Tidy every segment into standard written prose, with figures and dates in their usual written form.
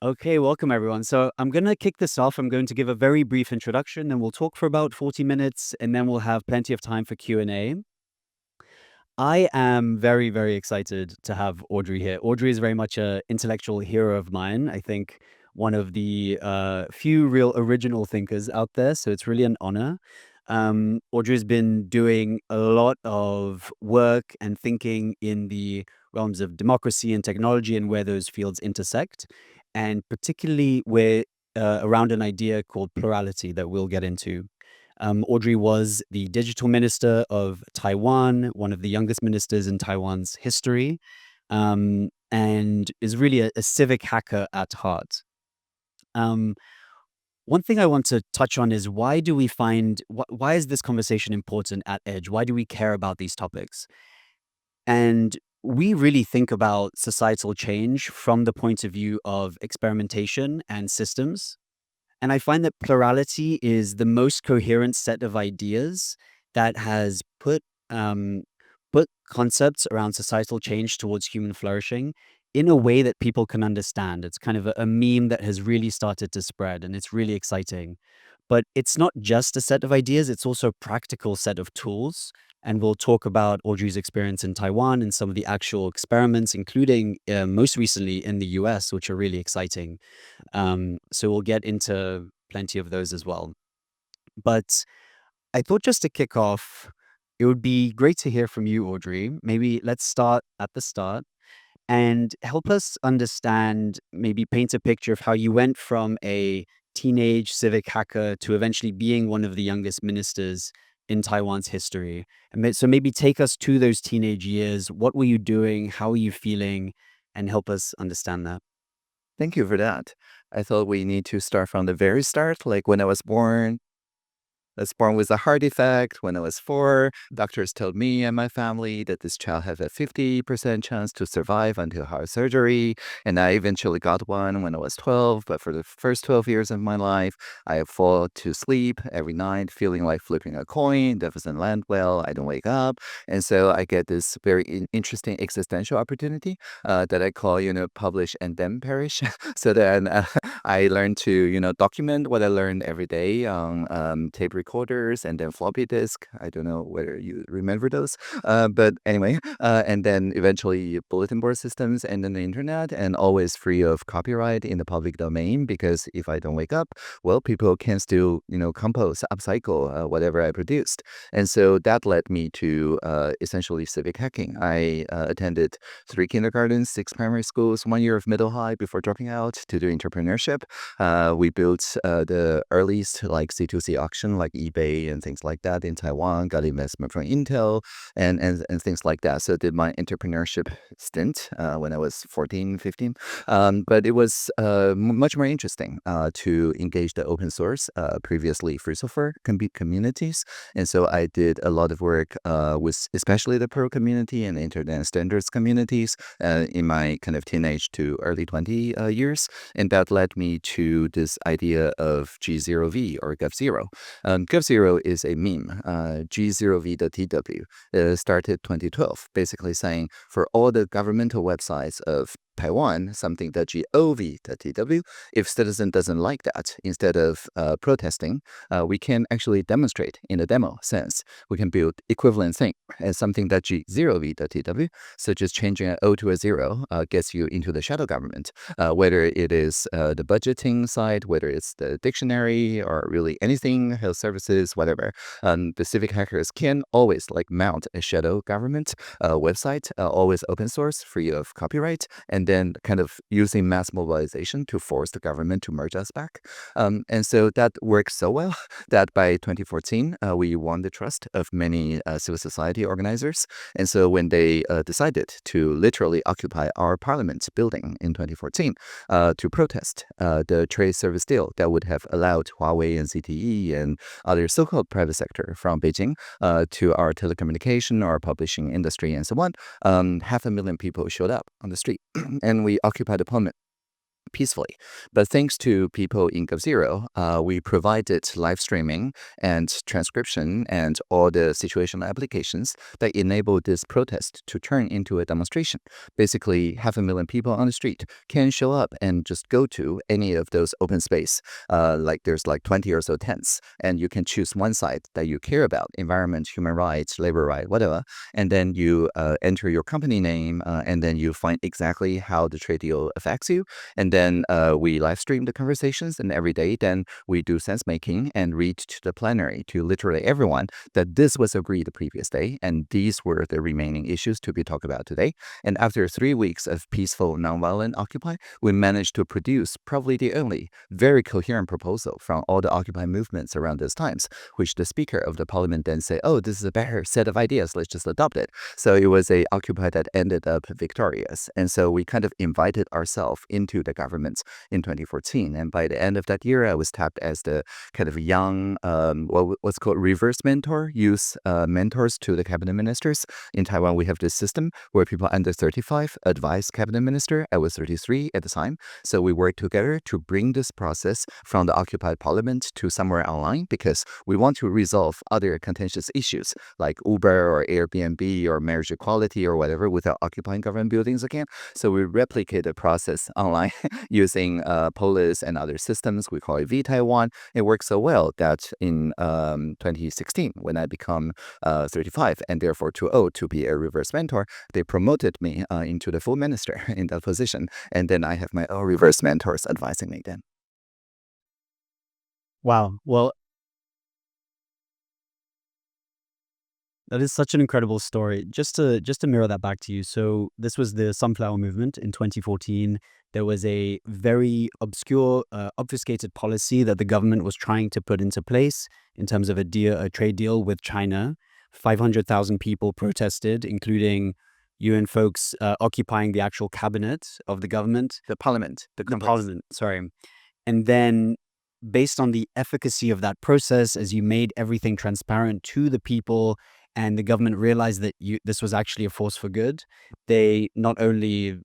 Okay, welcome everyone. So I'm going to kick this off. I'm going to give a very brief introduction, then we'll talk for about 40 minutes, and then we'll have plenty of time for Q&A. I am very, very excited to have Audrey here. Audrey is very much an intellectual hero of mine. I think one of the few real original thinkers out there. So it's really an honor. Audrey's been doing a lot of work and thinking in the realms of democracy and technology and where those fields intersect, and particularly where around an idea called plurality that we'll get into. Audrey was the digital minister of Taiwan, one of the youngest ministers in Taiwan's history, and is really a civic hacker at heart. Um, One thing I want to touch on is why is this conversation important at Edge? Why do we care about these topics? And we really think about societal change from the point of view of experimentation and systems. And I find that plurality is the most coherent set of ideas that has um, put concepts around societal change towards human flourishing in a way that people can understand. It's kind of a meme that has really started to spread, and it's really exciting. But it's not just a set of ideas, it's also a practical set of tools. And we'll talk about Audrey's experience in Taiwan and some of the actual experiments, including most recently in the US, which are really exciting. So we'll get into plenty of those as well. But I thought just to kick off, it would be great to hear from you, Audrey. Maybe let's start at the start and help us understand, maybe paint a picture of how you went from a teenage civic hacker to eventually being one of the youngest ministers in Taiwan's history. So maybe take us to those teenage years. What were you doing? How were you feeling? And help us understand that. Thank you for that. I thought we need to start from the very start, like when I was born. I was born with a heart defect when I was 4. Doctors told me and my family that this child has a 50% chance to survive until heart surgery. And I eventually got one when I was 12. But for the first 12 years of my life, I fall to sleep every night, feeling like flipping a coin that doesn't land well. I don't wake up. And so I get this very interesting existential opportunity that I call, publish and then perish. So then I learned to, document what I learned every day on tape recorders and then floppy disk. I don't know whether you remember those. But anyway, and then eventually bulletin board systems and then the internet, and always free of copyright in the public domain, because if I don't wake up, well, people can still, compose, upcycle whatever I produced. And so that led me to essentially civic hacking. I attended 3 kindergartens, 6 primary schools, 1 year of middle high before dropping out to do entrepreneurship. We built the earliest like C2C auction like eBay and things like that in Taiwan, got investment from Intel and things like that. So did my entrepreneurship stint when I was 14, 15. But it was much more interesting to engage the open source, previously free software communities. And so I did a lot of work with especially the Perl community and internet standards communities in my kind of teenage to early 20 years. And that led me to this idea of G0V or GovZero. GovZero is a meme, G0V.tw. Started 2012, basically saying for all the governmental websites of Taiwan, something that gov.tw. If citizen doesn't like that, instead of protesting, we can actually demonstrate in a demo sense. We can build equivalent thing as something that g0v.tw. So just changing an O to a 0 gets you into the shadow government, whether it is the budgeting side, whether it's the dictionary or really anything, health services, whatever. The civic hackers can always like mount a shadow government website, always open source, free of copyright, and then kind of using mass mobilization to force the government to merge us back. And so that worked so well that by 2014, we won the trust of many civil society organizers. And so when they decided to literally occupy our parliament building in 2014 to protest the trade service deal that would have allowed Huawei and CTE and other so-called private sector from Beijing to our telecommunication, our publishing industry, and so on, 500,000 people showed up on the street and we occupied the parliament. peacefully. But thanks to people in GovZero, we provided live streaming and transcription and all the situational applications that enable this protest to turn into a demonstration. Basically, 500,000 people on the street can show up and just go to any of those open space. Like there's like 20 or so tents, and you can choose one side that you care about: environment, human rights, labor right, whatever. And then you enter your company name, and then you find exactly how the trade deal affects you. And then we live stream the conversations, and every day then we do sense making and read to the plenary, to literally everyone, that this was agreed the previous day and these were the remaining issues to be talked about today. And after 3 weeks of peaceful, nonviolent Occupy, we managed to produce probably the only very coherent proposal from all the Occupy movements around those times, which the Speaker of the Parliament then said, oh, this is a better set of ideas, let's just adopt it. So it was a Occupy that ended up victorious. And so we kind of invited ourselves into the government in 2014. And by the end of that year, I was tapped as the kind of young, what's called reverse mentor, youth mentors to the cabinet ministers. In Taiwan, we have this system where people under 35 advise cabinet minister. I was 33 at the time. So we worked together to bring this process from the occupied parliament to somewhere online, because we want to resolve other contentious issues like Uber or Airbnb or marriage equality or whatever without occupying government buildings again. So we replicate the process online using Polis and other systems. We call it V-Taiwan. It works so well that in 2016, when I become 35 and therefore too old to be a reverse mentor, they promoted me into the full minister in that position. And then I have my own reverse mentors advising me then. Wow. Well, that is such an incredible story. Just to mirror that back to you. So this was the Sunflower Movement in 2014. There was a very obscure, obfuscated policy that the government was trying to put into place in terms of a trade deal with China. 500,000 people protested, including UN folks occupying the actual cabinet of the government. The parliament. The parliament, sorry. And then based on the efficacy of that process, as you made everything transparent to the people and the government realized that this was actually a force for good, they not only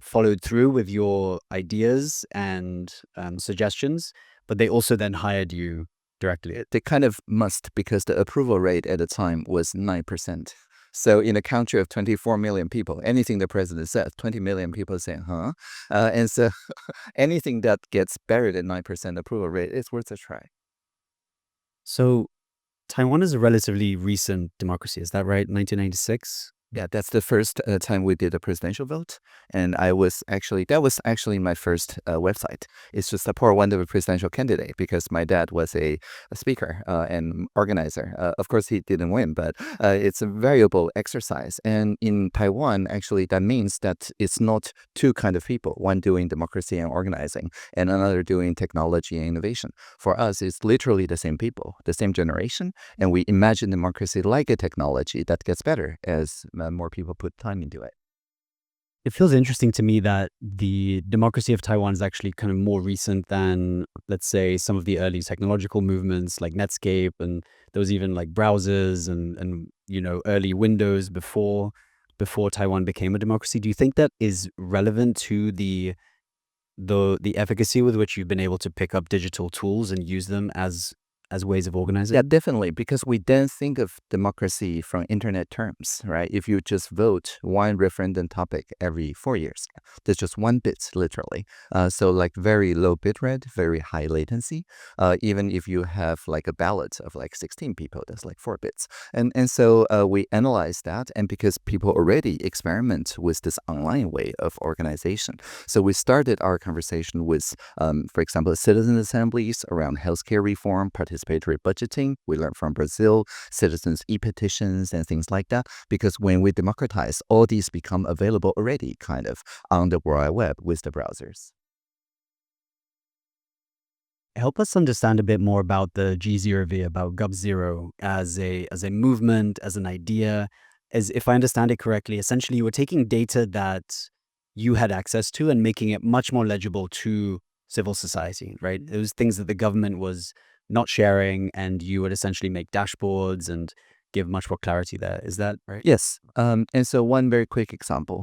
followed through with your ideas and suggestions, but they also then hired you directly. They kind of must, because the approval rate at the time was 9%. So in a country of 24 million people, anything the president says, 20 million people say, huh? And so anything that gets better than 9% approval rate is worth a try. So Taiwan is a relatively recent democracy, is that right? 1996? Yeah, that's the first time we did a presidential vote. And that was actually my first website. It's to support one of the presidential candidate, because my dad was a speaker and organizer. Of course, he didn't win, but it's a valuable exercise. And in Taiwan, actually, that means that it's not two kind of people, one doing democracy and organizing and another doing technology and innovation. For us, it's literally the same people, the same generation. And we imagine democracy like a technology that gets better as more people put time into it. It feels interesting to me that the democracy of Taiwan is actually kind of more recent than, let's say, some of the early technological movements like Netscape, and there was even like browsers and early Windows before Taiwan became a democracy. Do you think that is relevant to the efficacy with which you've been able to pick up digital tools and use them as ways of organizing? Yeah, definitely, because we then think of democracy from internet terms, right? If you just vote one referendum topic every 4 years, there's just one bit, literally. So like very low bit rate, very high latency. Even if you have like a ballot of like 16 people, that's like 4 bits. And so we analyze that, and because people already experiment with this online way of organization. So we started our conversation with, for example, citizen assemblies around healthcare reform, participatory budgeting. We learned from Brazil, citizens e-petitions and things like that, because when we democratize, all these become available already kind of on the World Wide Web with the browsers. Help us understand a bit more about the G0V, about GovZero as a movement, as an idea. As if I understand it correctly, essentially you were taking data that you had access to and making it much more legible to civil society, right? It was things that the government was not sharing, and you would essentially make dashboards and give much more clarity there. Is that right? Yes. And so one very quick example.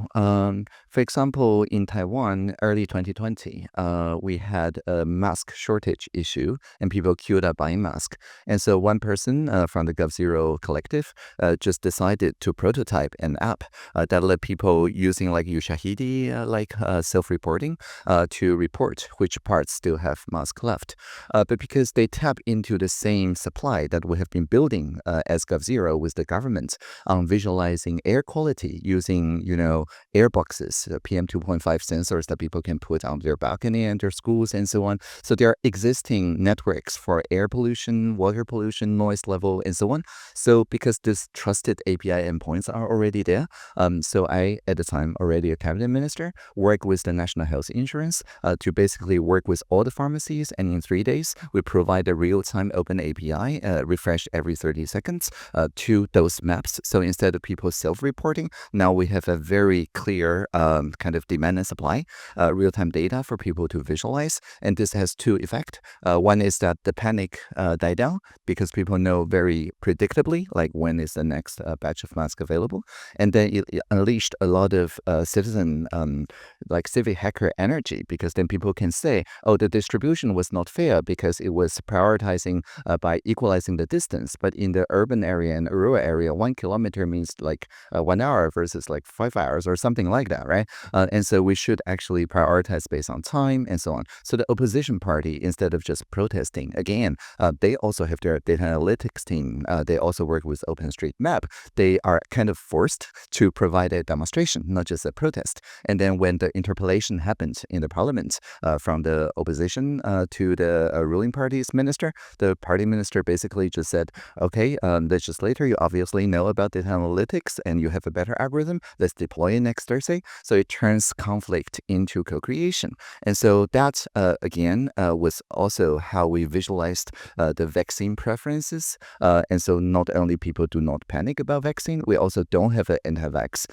For example, in Taiwan, early 2020, we had a mask shortage issue and people queued up buying masks. And so one person from the GovZero collective just decided to prototype an app that let people using like Ushahidi, self-reporting, to report which parts still have mask left. But because they tap into the same supply that we have been building as GovZero with the government on visualizing air quality using, air boxes, PM 2.5 sensors that people can put on their balcony and their schools and so on. So there are existing networks for air pollution, water pollution, noise level, and so on. So because these trusted API endpoints are already there, so I, at the time, already a cabinet minister, worked with the National Health Insurance to basically work with all the pharmacies, and in 3 days, we provide a real-time open API, refreshed every 30 seconds, to those maps. So instead of people self-reporting, now we have a very clear kind of demand and supply, real-time data for people to visualize. And this has two effects. One is that the panic died down because people know very predictably, like when is the next batch of masks available. And then it unleashed a lot of citizen, civic hacker energy, because then people can say, oh, the distribution was not fair because it was prioritizing by equalizing the distance. But in the urban area and rural area, 1 kilometer means 1 hour versus 5 hours or something like that, right? And so we should actually prioritize based on time and so on. So the opposition party, instead of just protesting, again, they also have their data analytics team. They also work with OpenStreetMap. They are kind of forced to provide a demonstration, not just a protest. And then when the interpellation happened in the parliament from the opposition to the ruling party's minister, the party minister basically just said, okay, legislator, you obviously know about data analytics and you have a better algorithm. Let's deploy it next Thursday. So it turns conflict into co-creation. And so that, again, was also how we visualized the vaccine preferences. And so not only people do not panic about vaccine, we also don't have an anti-vax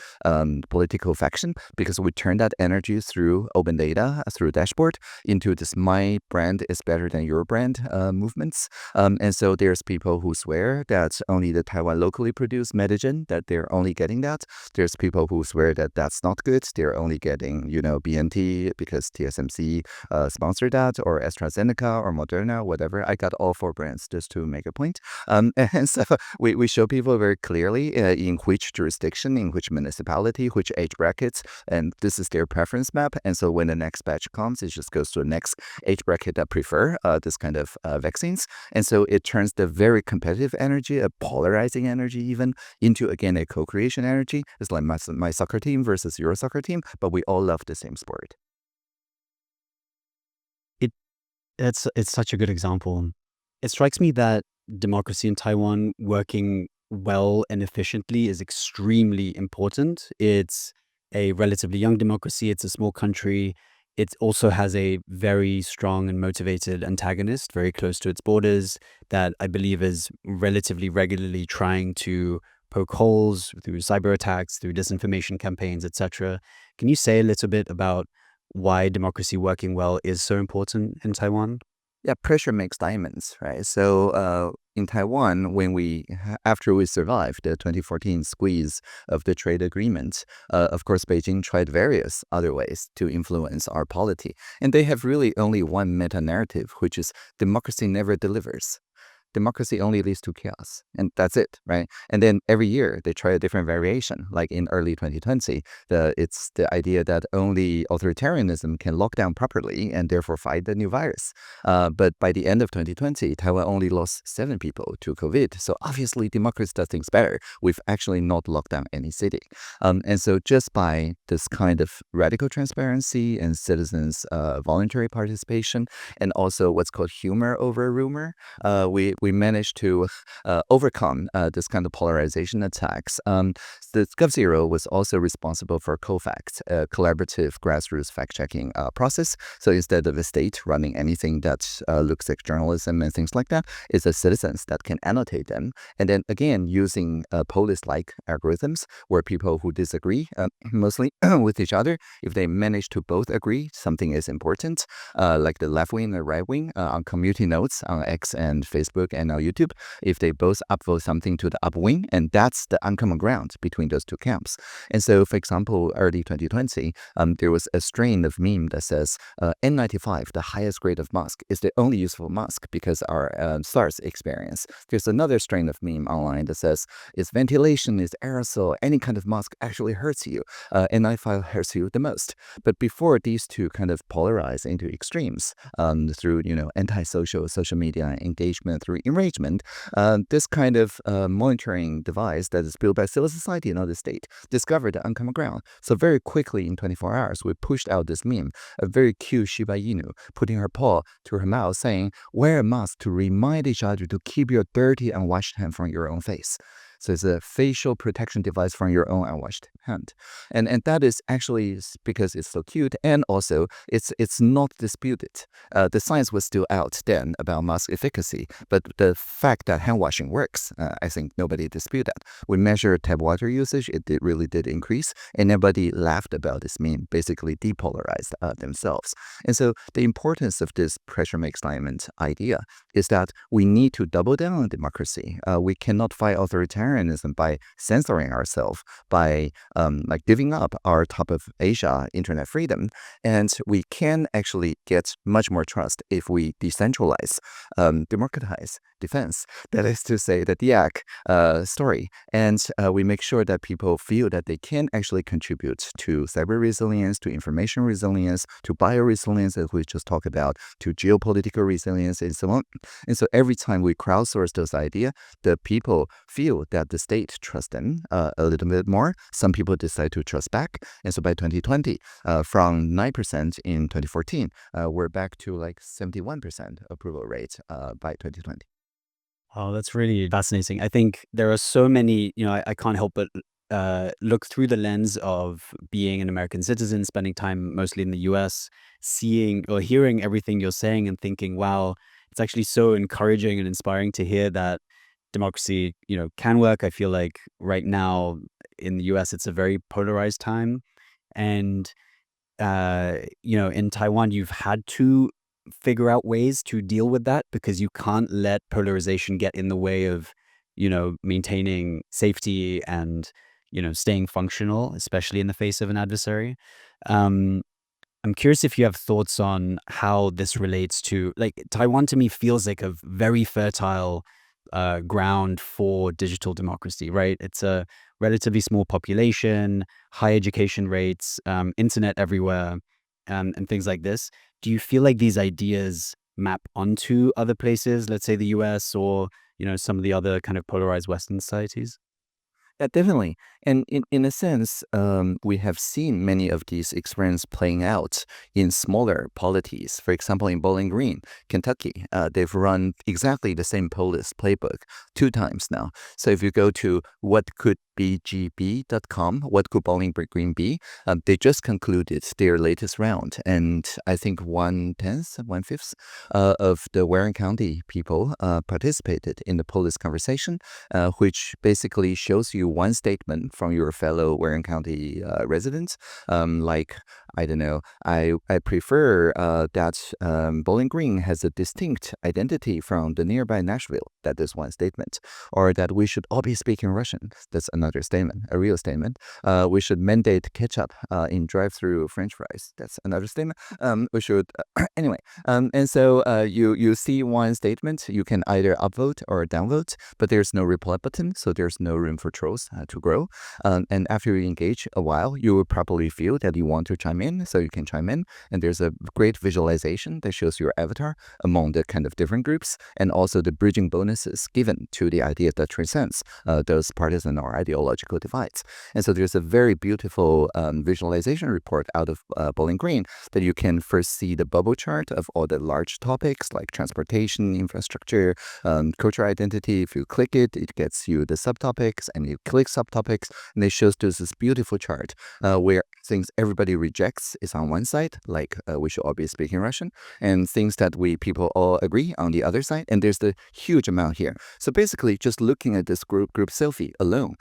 political faction, because we turn that energy through open data, through dashboard, into this my brand is better than your brand movements. And so there's people who swear that only the Taiwan locally produced Medigen, that they're only getting that. There's people who swear that that's not good. They're only getting, BNT because TSMC sponsored that, or AstraZeneca or Moderna, whatever. I got all 4 brands just to make a point. And so we show people very clearly in which jurisdiction, in which municipality, which age brackets, and this is their preference map. And so when the next batch comes, it just goes to the next age bracket that prefer this kind of vaccines. And so it turns the very competitive energy, a polarizing energy even, into, again, a co-creation energy. It's like my soccer team versus your soccer team, but we all love the same sport. It's such a good example. It strikes me that democracy in Taiwan working well and efficiently is extremely important. It's a relatively young democracy. It's a small country. It also has a very strong and motivated antagonist very close to its borders that I believe is relatively regularly trying to poke holes through cyber attacks, through disinformation campaigns, etc. Can you say a little bit about why democracy working well is so important in Taiwan? Yeah, pressure makes diamonds, right? So in Taiwan, after we survived the 2014 squeeze of the trade agreement, of course, Beijing tried various other ways to influence our polity. And they have really only one meta-narrative, which is democracy never delivers. Democracy only leads to chaos, and that's it, right? And then every year they try a different variation. Like in early 2020, it's the idea that only authoritarianism can lock down properly and therefore fight the new virus. But by the end of 2020, Taiwan only lost 7 people to COVID. So obviously democracy does things better. We've actually not locked down any city. And so just by this kind of radical transparency and citizens' voluntary participation, and also what's called humor over rumor, we managed to overcome this kind of polarization attacks. The GovZero was also responsible for CoFact, a collaborative grassroots fact-checking process. So instead of a state running anything that looks like journalism and things like that, it's the citizens that can annotate them. And then again, using police-like algorithms where people who disagree mostly with each other, if they manage to both agree something is important, like the left wing and the right wing on community notes on X and Facebook and on YouTube, if they both upvote something to the upwing, and that's the uncommon ground between those two camps. And so, for example, early 2020, there was a strain of meme that says N95, the highest grade of mask, is the only useful mask because our SARS experience. There's another strain of meme online that says it's ventilation, it's aerosol, any kind of mask actually hurts you. N95 hurts you the most. But before these two kind of polarize into extremes through anti-social social media engagement through enragement, this kind of monitoring device that is built by civil society and other state discovered the uncommon ground. So very quickly in 24 hours, we pushed out this meme, a very cute Shiba Inu putting her paw to her mouth saying, wear a mask to remind each other to keep your dirty unwashed hand from your own face. So it's a facial protection device from your own unwashed hand. And that is actually because it's so cute, and also it's not disputed. The science was still out then about mask efficacy, but the fact that hand washing works, I think nobody dispute that. We measured tap water usage, really did increase, and everybody laughed about this meme, basically depolarized themselves. And so the importance of this pressure makes alignment idea is that we need to double down on democracy. We cannot fight authoritarianism by censoring ourselves, by giving up our top of Asia internet freedom. And we can actually get much more trust if we decentralize, democratize defense. That is to say, the DIAC story. And we make sure that people feel that they can actually contribute to cyber resilience, to information resilience, to bio-resilience, as we just talked about, to geopolitical resilience, and so on. And so every time we crowdsource those ideas, the people feel that the state trusts them a little bit more. Some people decide to trust back. And so by 2020, from 9% in 2014, we're back to like 71% approval rate by 2020. Oh, that's really fascinating. I think there are so many, I can't help but look through the lens of being an American citizen, spending time mostly in the US, seeing or hearing everything you're saying and thinking, wow, it's actually so encouraging and inspiring to hear that democracy, can work. I feel like right now in the US, it's a very polarized time. And, in Taiwan, you've had to figure out ways to deal with that because you can't let polarization get in the way of, maintaining safety and, staying functional, especially in the face of an adversary. I'm curious if you have thoughts on how this relates to, like, Taiwan to me feels like a very fertile ground for digital democracy, right? It's a relatively small population, high education rates, internet everywhere, and things like this. Do you feel like these ideas map onto other places, let's say the US or, some of the other kind of polarized Western societies? Yeah, definitely. And in a sense, we have seen many of these experiences playing out in smaller polities. For example, in Bowling Green, Kentucky, they've run exactly the same police playbook 2 times now. So if you go to whatcouldbgb.com, what could Bowling Green be? They just concluded their latest round. And I think 1/5 of the Warren County people participated in the police conversation, which basically shows you one statement from your fellow Warren County residents, like, I don't know, I prefer that Bowling Green has a distinct identity from the nearby Nashville. That is one statement. Or that we should all be speaking Russian. That's another statement, a real statement. We should mandate ketchup in drive-through French fries. That's another statement. We should, anyway. And so you see one statement, you can either upvote or downvote, but there's no reply button, so there's no room for trolls to grow. And after you engage a while, you will probably feel that you want to chime in, so you can chime in. And there's a great visualization that shows your avatar among the kind of different groups, and also the bridging bonuses given to the idea that transcends those partisan or ideological divides. And so there's a very beautiful visualization report out of Bowling Green that you can first see the bubble chart of all the large topics like transportation, infrastructure, cultural identity. If you click it, it gets you the subtopics, and you click subtopics, and it shows this beautiful chart where things everybody rejects is on one side, like we should all be speaking Russian, and things that people all agree on the other side. And there's the huge amount here. So basically, just looking at this group selfie alone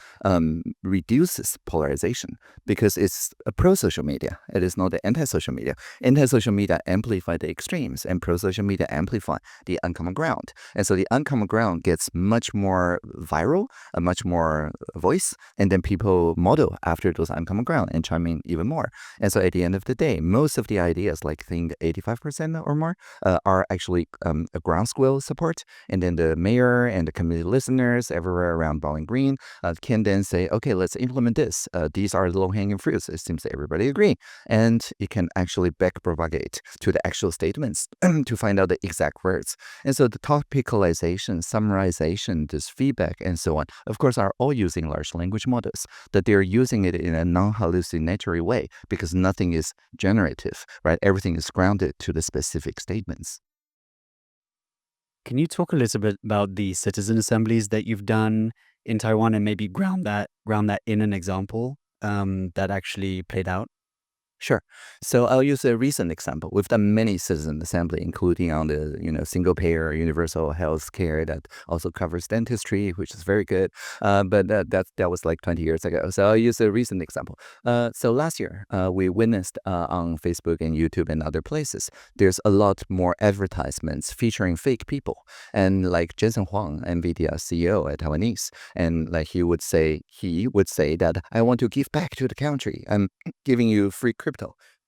reduces polarization because it's a pro-social media. It is not the anti-social media. Anti-social media amplify the extremes, and pro-social media amplify the uncommon ground. And so the uncommon ground gets much more viral, much more voice, and then people model after those uncommon ground and chime in even more. And so at the end of the day, most of the ideas, like I think 85% or more, are actually a groundswell support. And then the mayor and the community listeners everywhere around Bowling Green can then say, okay, let's implement this. These are low-hanging fruits. It seems that everybody agree. And it can actually back propagate to the actual statements to find out the exact words. And so the topicalization, summarization, this feedback, and so on, of course, are all using large language models, that they're using it in a non-hallucinatory way because nothing is generative, right? Everything is grounded to the specific statements. Can you talk a little bit about the citizen assemblies that you've done in Taiwan and maybe ground that in an example that actually played out? Sure. So I'll use a recent example. We've done many citizen assembly, including on the single payer universal health care that also covers dentistry, which is very good. But that was like 20 years ago. So I'll use a recent example. So last year, we witnessed on Facebook and YouTube and other places, there's a lot more advertisements featuring fake people. And like Jensen Huang, NVIDIA CEO at Taiwanese, and like he would say that I want to give back to the country. I'm giving you free crypto.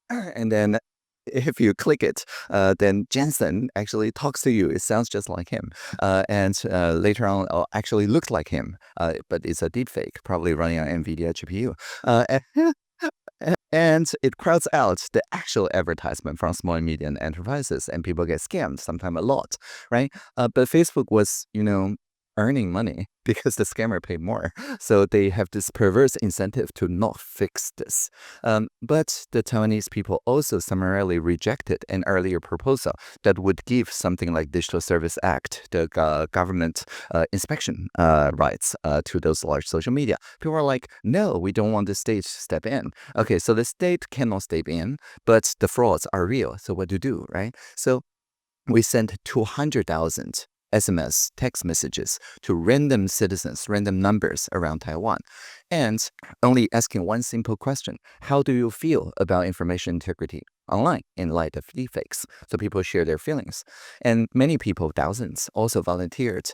And then if you click it, then Jensen actually talks to you. It sounds just like him. And later on, actually looks like him. But it's a deepfake, probably running on NVIDIA GPU. And it crowds out the actual advertisement from small and medium enterprises, and people get scammed, sometimes a lot, right? But Facebook was, earning money because the scammer paid more. So they have this perverse incentive to not fix this. But the Taiwanese people also summarily rejected an earlier proposal that would give something like Digital Service Act, the government inspection rights to those large social media. People are like, no, we don't want the state to step in. Okay, so the state cannot step in, but the frauds are real. So what to do, right? So we sent 200,000 SMS text messages to random citizens, random numbers around Taiwan, and only asking one simple question: how do you feel about information integrity online in light of deepfakes? So people share their feelings. And many people, thousands, also volunteered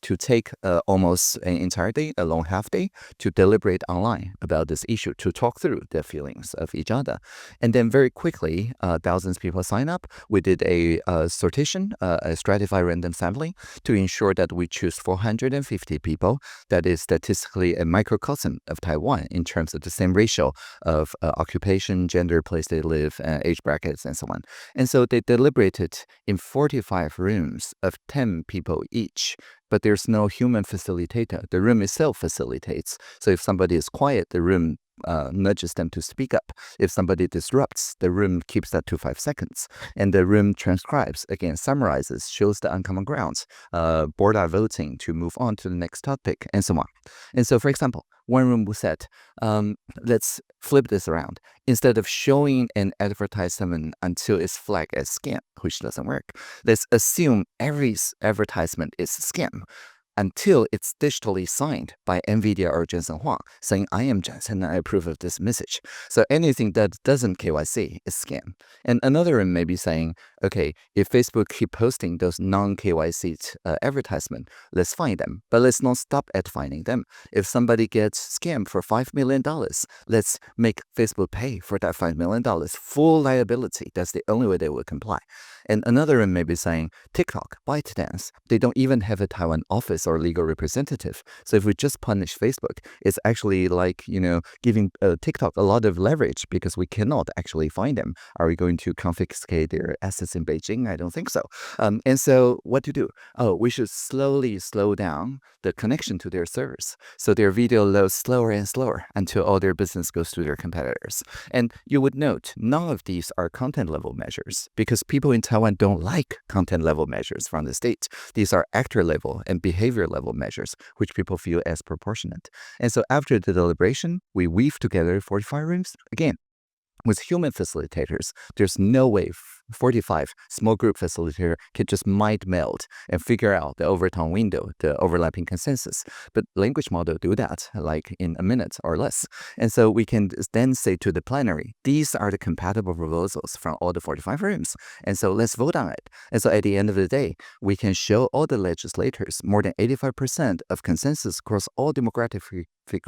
to take almost an entire day, a long half day, to deliberate online about this issue, to talk through their feelings of each other. And then very quickly, thousands of people sign up. We did a sortation, a stratified random sampling, to ensure that we choose 450 people that is statistically a microcosm of Taiwan in terms of the same ratio of occupation, gender, place they live, age brackets, and so on. And so they deliberated in 45 rooms of 10 people each, but there's no human facilitator. The room itself facilitates. So if somebody is quiet, the room nudges them to speak up. If somebody disrupts, the room keeps that to 5 seconds. And the room transcribes, again, summarizes, shows the uncommon grounds, board are voting to move on to the next topic, and so on. And so, for example, one room said, let's flip this around. Instead of showing an advertisement until it's flagged as scam, which doesn't work, let's assume every advertisement is scam until it's digitally signed by NVIDIA or Jensen Huang, saying, I am Jensen and I approve of this message. So anything that doesn't KYC is scam. And another one may be saying, okay, if Facebook keep posting those non-KYC advertisement, let's fine them. But let's not stop at fining them. If somebody gets scammed for $5 million, let's make Facebook pay for that $5 million. Full liability. That's the only way they will comply. And another one may be saying, TikTok, ByteDance, they don't even have a Taiwan office or legal representative. So if we just punish Facebook, it's actually like, giving TikTok a lot of leverage because we cannot actually find them. Are we going to confiscate their assets in Beijing? I don't think so. And so what to do? Oh, we should slowly slow down the connection to their servers. So their video loads slower and slower until all their business goes to their competitors. And you would note, none of these are content level measures because people in Taiwan don't like content level measures from the state. These are actor level and behavior level measures, which people feel as proportionate. And so after the deliberation, we weave together 45 rooms. Again, with human facilitators, there's no way 45 small group facilitator can just mind meld and figure out the overtone window, the overlapping consensus. But language model do that like in a minute or less. And so we can then say to the plenary, these are the compatible proposals from all the 45 rooms. And so let's vote on it. And so at the end of the day, we can show all the legislators more than 85% of consensus across all democratic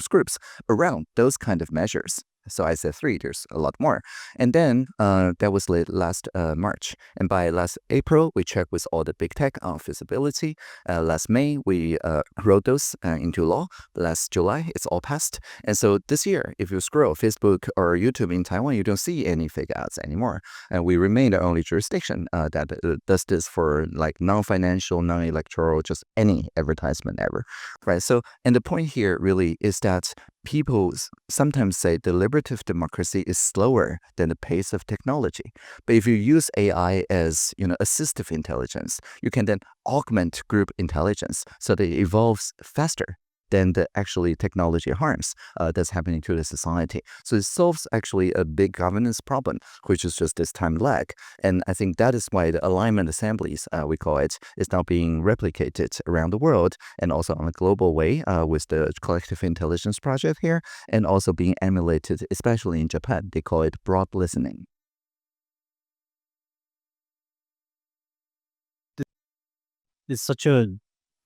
groups around those kind of measures. So I said 3, there's a lot more. And then that was last March. And by last April, we checked with all the big tech on feasibility. Last May, we wrote those into law. Last July, it's all passed. And so this year, if you scroll Facebook or YouTube in Taiwan, you don't see any fake ads anymore. And we remain the only jurisdiction that does this for like non-financial, non-electoral, just any advertisement ever, right? So, and the point here really is that people sometimes say deliberative democracy is slower than the pace of technology. But if you use AI as assistive intelligence, you can then augment group intelligence so that it evolves faster than the actually technology harms that's happening to the society. So it solves actually a big governance problem, which is just this time lag. And I think that is why the alignment assemblies, we call it, is now being replicated around the world and also on a global way with the collective intelligence project here, and also being emulated, especially in Japan. They call it broad listening. It's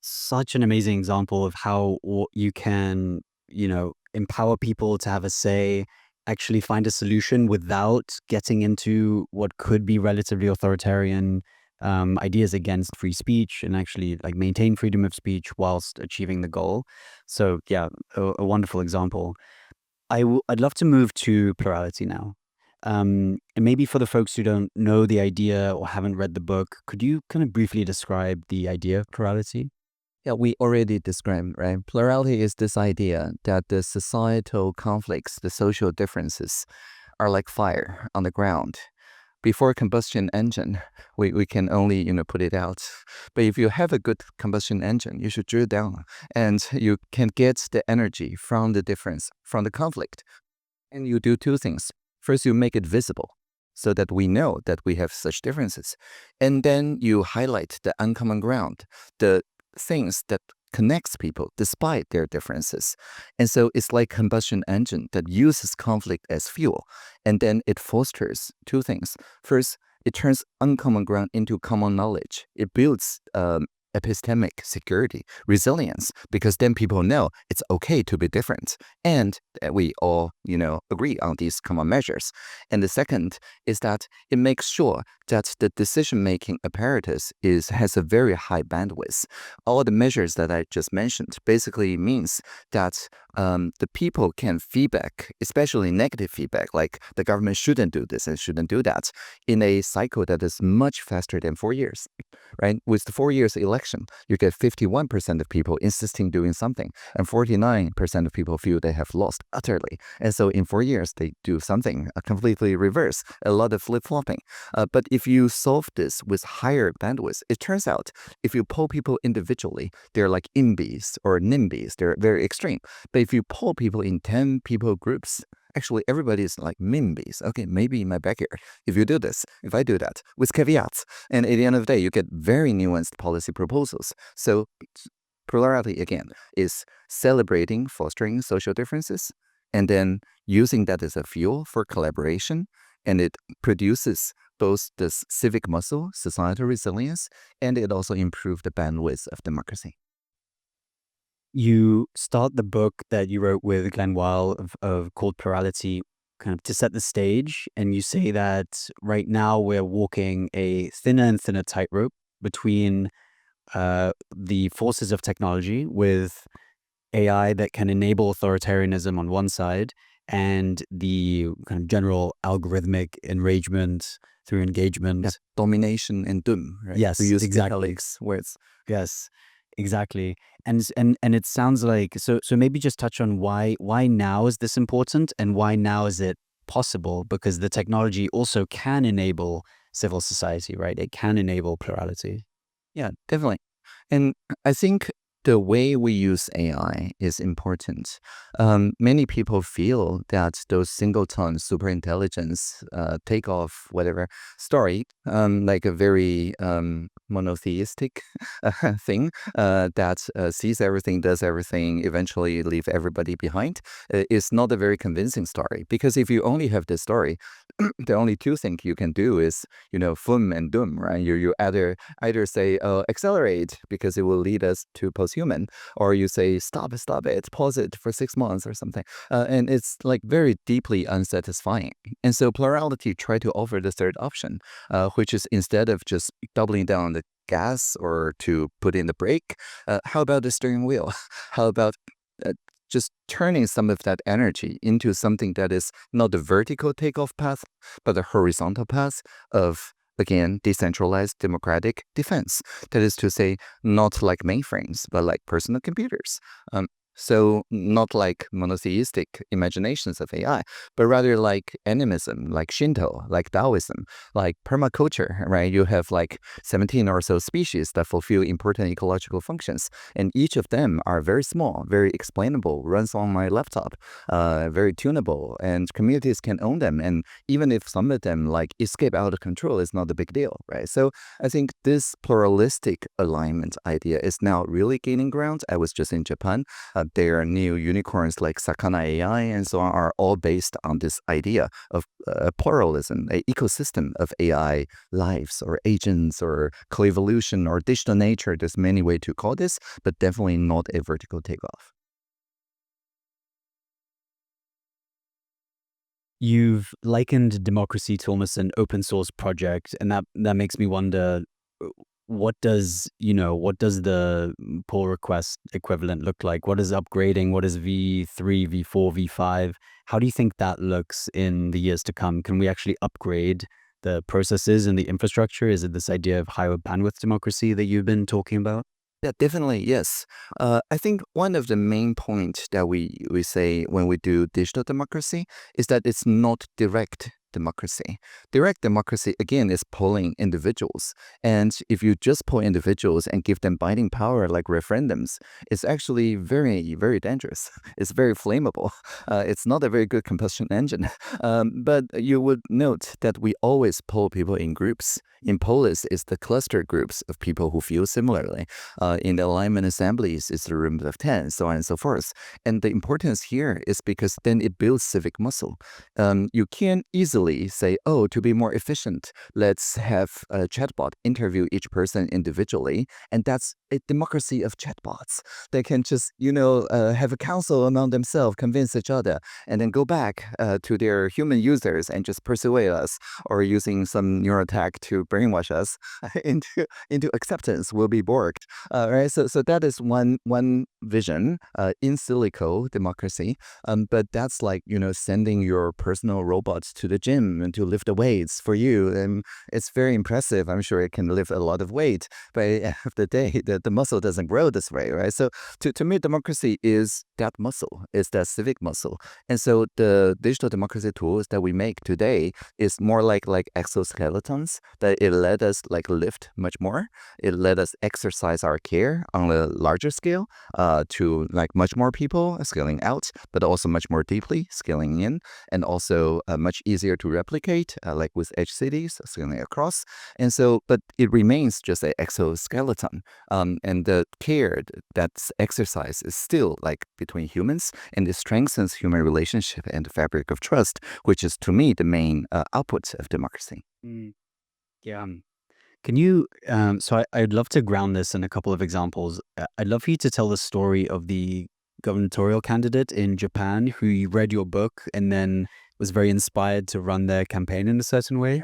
such an amazing example of how you can, empower people to have a say, actually find a solution without getting into what could be relatively authoritarian ideas against free speech, and actually like maintain freedom of speech whilst achieving the goal. So yeah, a wonderful example. I'd love to move to plurality now. And maybe for the folks who don't know the idea or haven't read the book, could you kind of briefly describe the idea of plurality? Yeah, we already described, right? Plurality is this idea that the societal conflicts, the social differences, are like fire on the ground. Before combustion engine, we can only put it out. But if you have a good combustion engine, you should drill down, and you can get the energy from the difference, from the conflict. And you do 2 things. First, you make it visible so that we know that we have such differences. And then you highlight the uncommon ground, the things that connects people despite their differences. And so it's like combustion engine that uses conflict as fuel. And then it fosters 2 things. First, it turns uncommon ground into common knowledge. It builds epistemic security, resilience, because then people know it's okay to be different, and that we all, agree on these common measures. And the second is that it makes sure that the decision-making apparatus has a very high bandwidth. All the measures that I just mentioned basically means that the people can feedback, especially negative feedback, like the government shouldn't do this and shouldn't do that, in a cycle that is much faster than 4 years, right? With the 4 years election, you get 51% of people insisting doing something, and 49% of people feel they have lost utterly. And so in 4 years, they do something completely reverse, a lot of flip-flopping. But if you solve this with higher bandwidth, it turns out if you poll people individually, they're like IMBYs or NIMBYs, they're very extreme. But if you poll people in 10 people groups, actually everybody is like MIMBYs. Okay, maybe in my backyard, if you do this, if I do that, with caveats. And at the end of the day, you get very nuanced policy proposals. So plurality, again, is celebrating, fostering social differences, and then using that as a fuel for collaboration. And it produces both this civic muscle, societal resilience, and it also improves the bandwidth of democracy. You start the book that you wrote with Glenn Weil of called Plurality kind of to set the stage, and you say that right now we're walking a thinner and thinner tightrope between the forces of technology with AI that can enable authoritarianism on one side and the kind of general algorithmic enragement through engagement. Yeah, domination and doom, right? Yes, To use exactly. Alex words. Yes, exactly. And it sounds like so maybe just touch on why now is this important and why now is it possible, because the technology also can enable civil society, right? It can enable plurality. Yeah, definitely. And I think the way we use AI is important. Many people feel that those singleton superintelligence takeoff whatever story, like a very monotheistic thing that sees everything, does everything, eventually leave everybody behind, is not a very convincing story. Because if you only have this story, the only two things you can do is, fum and doom, right? You either say, accelerate because it will lead us to posthuman, or you say, stop it, pause it for 6 months or something. And it's like very deeply unsatisfying. And so plurality try to offer the third option, which is instead of just doubling down on the gas or to put in the brake, how about the steering wheel? How about uh, just turning some of that energy into something that is not the vertical takeoff path, but the horizontal path of, again, decentralized democratic defense. That is to say, not like mainframes, but like personal computers. So not like monotheistic imaginations of AI, but rather like animism, like Shinto, like Taoism, like permaculture, right? You have like 17 or so species that fulfill important ecological functions, and each of them are very small, very explainable, runs on my laptop, very tunable, and communities can own them. And even if some of them like escape out of control, it's not a big deal, right? So I think this pluralistic alignment idea is now really gaining ground. I was just in Japan. Their new unicorns like Sakana AI and so on are all based on this idea of pluralism, an ecosystem of AI lives or agents or coevolution or digital nature. There's many ways to call this, but definitely not a vertical takeoff. You've likened democracy to almost an open source project, and that makes me wonder, uh, what does the pull request equivalent look like? What is upgrading? What is V3, V4, V5? How do you think that looks in the years to come? Can we actually upgrade the processes and the infrastructure? Is it this idea of higher bandwidth democracy that you've been talking about? Yeah, definitely, yes. I think one of the main points that we say when we do digital democracy is that it's not direct democracy. Direct democracy, again, is polling individuals. And if you just poll individuals and give them binding power like referendums, it's actually very, very dangerous. It's very flammable. It's not a very good combustion engine. But you would note that we always poll people in groups. In polis, it's the cluster groups of people who feel similarly. In the alignment assemblies, it's the rooms of 10, so on and so forth. And the importance here is because then it builds civic muscle. You can't easily say, oh, to be more efficient, let's have a chatbot interview each person individually. And that's a democracy of chatbots. They can just, have a council among themselves, convince each other, and then go back to their human users and just persuade us, or using some neural tech to brainwash us into acceptance will be borked. Right? So that is one vision, in silico democracy. But that's like, sending your personal robots to the gym and to lift the weights for you. And it's very impressive. I'm sure it can lift a lot of weight, but at the end of the day, the muscle doesn't grow this way, right? So to me, democracy is that muscle, is that civic muscle. And so the digital democracy tools that we make today is more like exoskeletons, that it let us like lift much more. It let us exercise our care on a larger scale, to like much more people scaling out, but also much more deeply scaling in, and also much easier to replicate, like with edge cities scaling across. And so, but it remains just an exoskeleton. And the care that's exercised is still like between humans, and it strengthens human relationship and the fabric of trust, which is to me the main output of democracy. Mm, yeah. Can you, I'd love to ground this in a couple of examples. I'd love for you to tell the story of the gubernatorial candidate in Japan who read your book and then was very inspired to run their campaign in a certain way.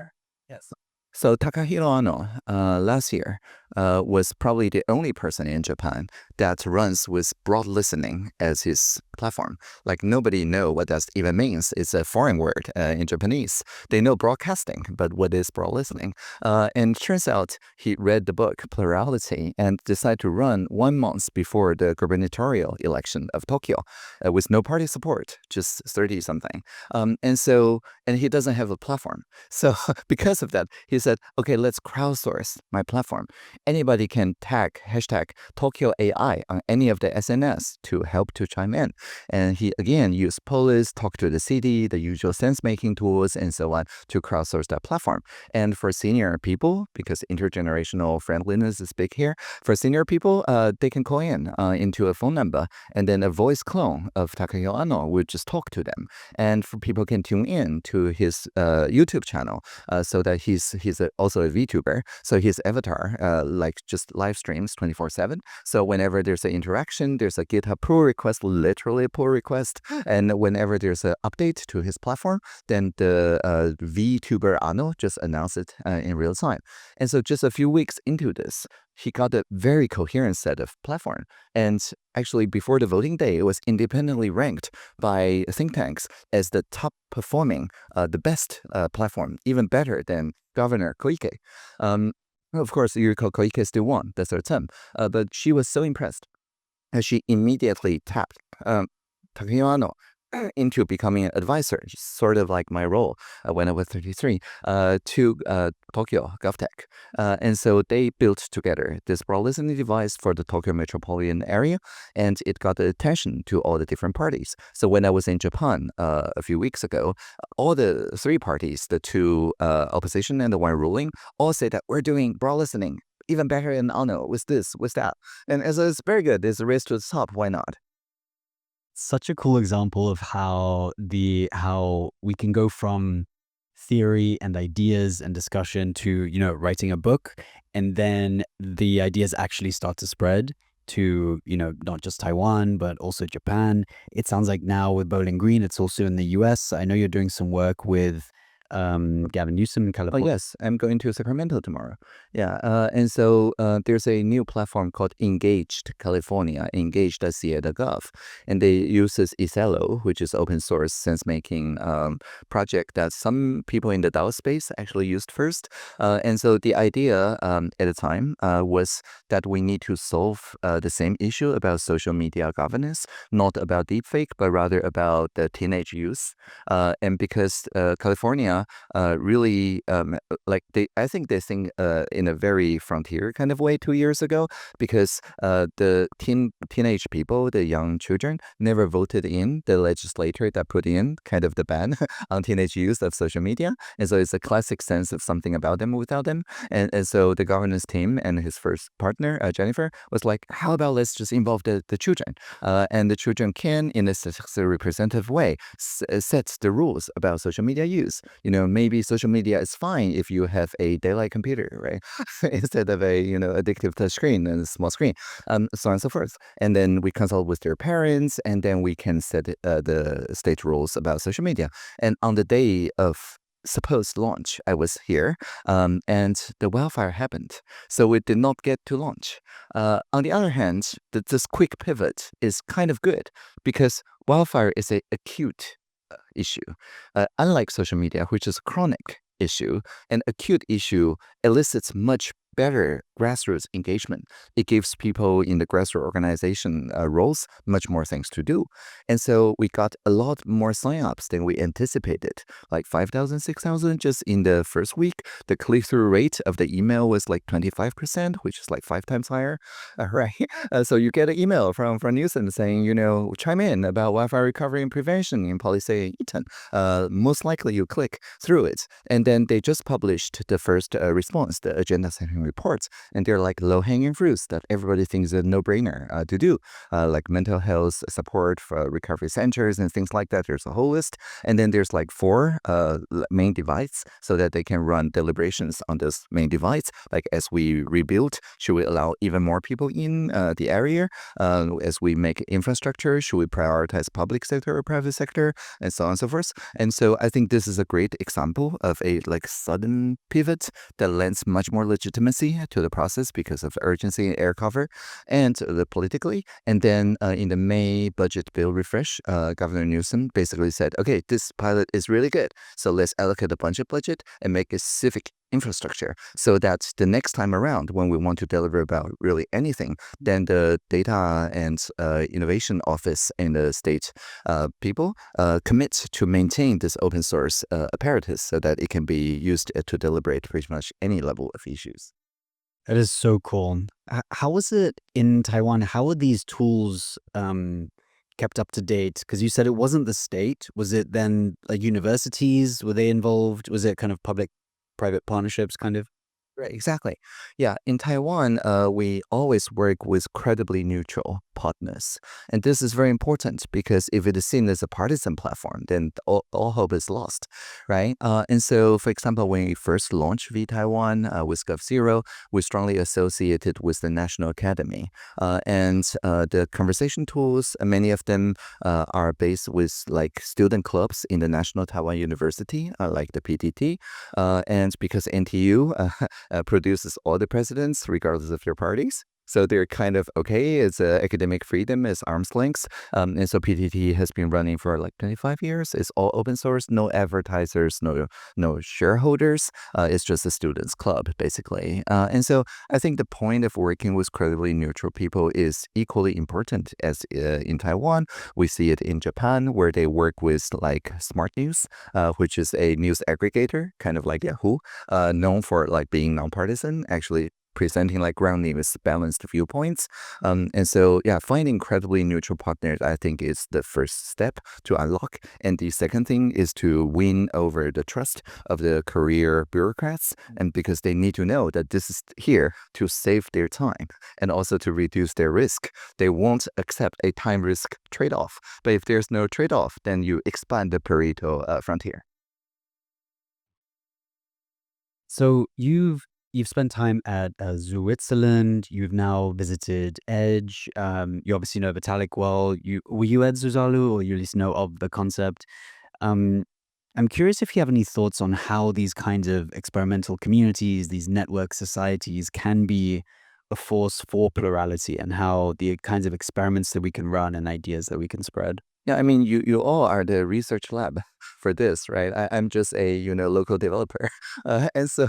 Yes. So Takahiro Ano, last year, was probably the only person in Japan that runs with broad listening as his platform. Like nobody know what that even means. It's a foreign word in Japanese. They know broadcasting, but what is broad listening? And turns out he read the book Plurality and decided to run 1 month before the gubernatorial election of Tokyo with no party support, just 30 something. And he doesn't have a platform. So because of that, he said, okay, let's crowdsource my platform. Anybody can tag hashtag Tokyo AI on any of the SNS to help to chime in. And he again used police, talk to the city, the usual sense-making tools, and so on to crowdsource that platform. And for senior people, because intergenerational friendliness is big here, for senior people, they can call in into a phone number, and then a voice clone of Takahiro Ano would just talk to them. And for people can tune in to his YouTube channel, so that he's also a VTuber. So his avatar like just live streams 24/7. So whenever there's an interaction, there's a GitHub pull request, literally a pull request, and whenever there's an update to his platform, then the VTuber Ano just announce it in real time. And so just a few weeks into this, he got a very coherent set of platform. And actually, before the voting day, it was independently ranked by think tanks as the top performing, the best platform, even better than Governor Koike. Of course, Yuriko Koike still won the third term, but she was so impressed that she immediately tapped Takahiro Ano into becoming an advisor, sort of like my role when I was 33, to Tokyo GovTech. And so they built together this broad listening device for the Tokyo metropolitan area, and it got the attention to all the different parties. So when I was in Japan a few weeks ago, all the three parties, the two opposition and the one ruling, all say that we're doing broad listening even better than Ano with this, with that. And so it's very good. There's a race to the top. Why not? Such a cool example of how we can go from theory and ideas and discussion to, writing a book, and then the ideas actually start to spread to, not just Taiwan, but also Japan. It sounds like now with Bowling Green, it's also in the US. I know you're doing some work with Gavin Newsom in Oh, California. yes, I'm going to Sacramento tomorrow. Yeah, and so there's a new platform called Engaged California, engaged.ca.gov, and they use this Iselo, which is open source sense-making project that some people in the DAO space actually used first. And so the idea at the time was that we need to solve the same issue about social media governance, not about deepfake, but rather about the teenage youth. And because California really I think they think in a very frontier kind of way 2 years ago, because the teenage people, the young children, never voted in the legislator that put in kind of the ban on teenage use of social media. And so it's a classic sense of something about them without them. And so the governance team and his first partner, Jennifer, was like, how about let's just involve the children? And the children can, in a statistically representative way, set the rules about social media use. Maybe social media is fine if you have a daylight computer, right? Instead of a, addictive touch screen and a small screen, so on and so forth. And then we consult with their parents, and then we can set the state rules about social media. And on the day of supposed launch, I was here, and the wildfire happened. So it did not get to launch. On the other hand, this quick pivot is kind of good, because wildfire is an acute issue. Unlike social media, which is a chronic issue, an acute issue elicits much better grassroots engagement. It gives people in the grassroots organization roles much more things to do. And so we got a lot more signups than we anticipated, like 5,000, 6,000 just in the first week. The click-through rate of the email was like 25%, which is like 5 times higher. Right. So you get an email from Newsom saying, chime in about wildfire recovery and prevention in Palisade Eaton. Most likely you click through it. And then they just published the first response, the agenda setting reports, and they're like low-hanging fruits that everybody thinks is a no-brainer to do, like mental health support for recovery centers and things like that. There's a whole list, and then there's like 4 main devices so that they can run deliberations on this main device. Like, as we rebuild, should we allow even more people in the area? As we make infrastructure, should we prioritize public sector or private sector, and so on and so forth. And so I think this is a great example of a sudden pivot that lends much more legitimacy legitimacy to the process because of urgency and air cover, and the politically. And then in the May budget bill refresh, Governor Newsom basically said, okay, this pilot is really good, so let's allocate a bunch of budget and make a civic infrastructure so that the next time around when we want to deliver about really anything, then the data and innovation office and the state people commit to maintain this open source apparatus so that it can be used to deliberate pretty much any level of issues. That is so cool. How was it in Taiwan? How are these tools kept up to date? Because you said it wasn't the state. Was it then like universities? Were they involved? Was it kind of public-private partnerships kind of? Right, exactly. Yeah, in Taiwan, we always work with credibly neutral partners. And this is very important because if it is seen as a partisan platform, then all hope is lost, right? And so, for example, when we first launched V-Taiwan with GovZero, we strongly associated with the National Academy. And the conversation tools, many of them are based with like student clubs in the National Taiwan University, like the PTT. And because NTU produces all the presidents, regardless of their parties. So they're kind of okay. It's academic freedom, it's arm's length. And so PTT has been running for like 25 years. It's all open source, no advertisers, no shareholders. It's just a students' club, basically. And so I think the point of working with credibly neutral people is equally important as in Taiwan. We see it in Japan, where they work with like Smart News, which is a news aggregator, kind of like Yahoo, known for like being nonpartisan, actually presenting like ground news, balanced viewpoints. And so, yeah, finding credibly neutral partners, I think, is the first step to unlock. And the second thing is to win over the trust of the career bureaucrats. And because they need to know that this is here to save their time and also to reduce their risk. They won't accept a time risk trade-off. But if there's no trade-off, then you expand the Pareto frontier. So you've spent time at Switzerland. You've now visited Edge. You obviously know Vitalik well. Were you at Zuzalu, or you at least know of the concept? Um, I'm curious if you have any thoughts on how these kinds of experimental communities, these network societies, can be a force for plurality, and how the kinds of experiments that we can run and ideas that we can spread. Yeah, I mean, you all are the research lab for this, right? I'm just a local developer, and so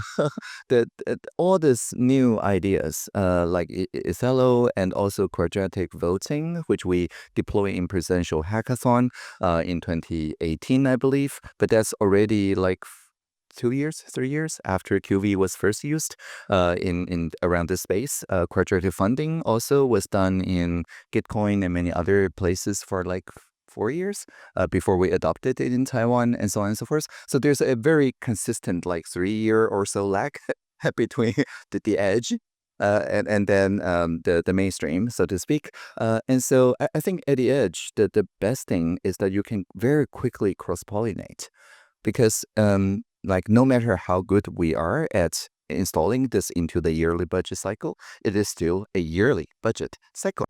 all these new ideas, like Iselo and also quadratic voting, which we deploy in presidential hackathon in 2018, I believe, but that's already like 2 years, 3 years after QV was first used in around this space. Quadratic funding also was done in Gitcoin and many other places for like 4 years before we adopted it in Taiwan, and so on and so forth. So there's a very consistent like 3 year or so lag between the edge and then the mainstream, so to speak. And so I think at the edge, the best thing is that you can very quickly cross-pollinate because like no matter how good we are at installing this into the yearly budget cycle, it is still a yearly budget cycle.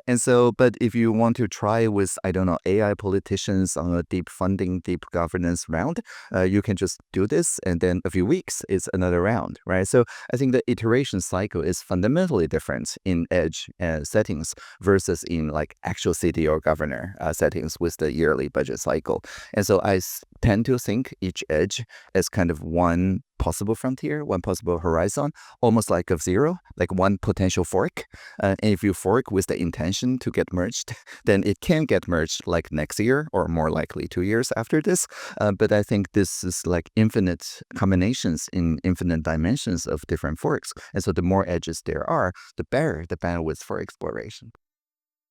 And so, but if you want to try with, I don't know, AI politicians on a deep funding, deep governance round, you can just do this. And then a few weeks, it's another round, right? So I think the iteration cycle is fundamentally different in edge settings versus in like actual city or governor settings with the yearly budget cycle. And so I tend to think each edge as kind of one possible frontier, one possible horizon, almost like GovZero, like one potential fork. And if you fork with the intention to get merged, then it can get merged like next year or more likely 2 years after this. But I think this is like infinite combinations in infinite dimensions of different forks. And so the more edges there are, the better the bandwidth for exploration.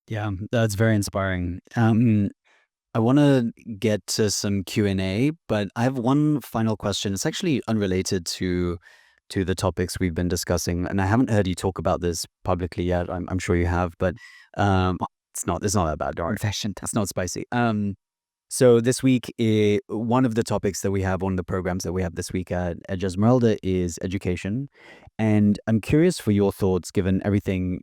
Yeah, that's very inspiring. I want to get to some Q&A, but I have one final question. It's actually unrelated to the topics we've been discussing, and I haven't heard you talk about this publicly yet. I'm sure you have, but it's not that bad. Don't worry. Confession. It's not spicy. So this week, one of the topics that we have, one of the programs that we have this week at Edge Esmeralda is education. And I'm curious for your thoughts, given everything,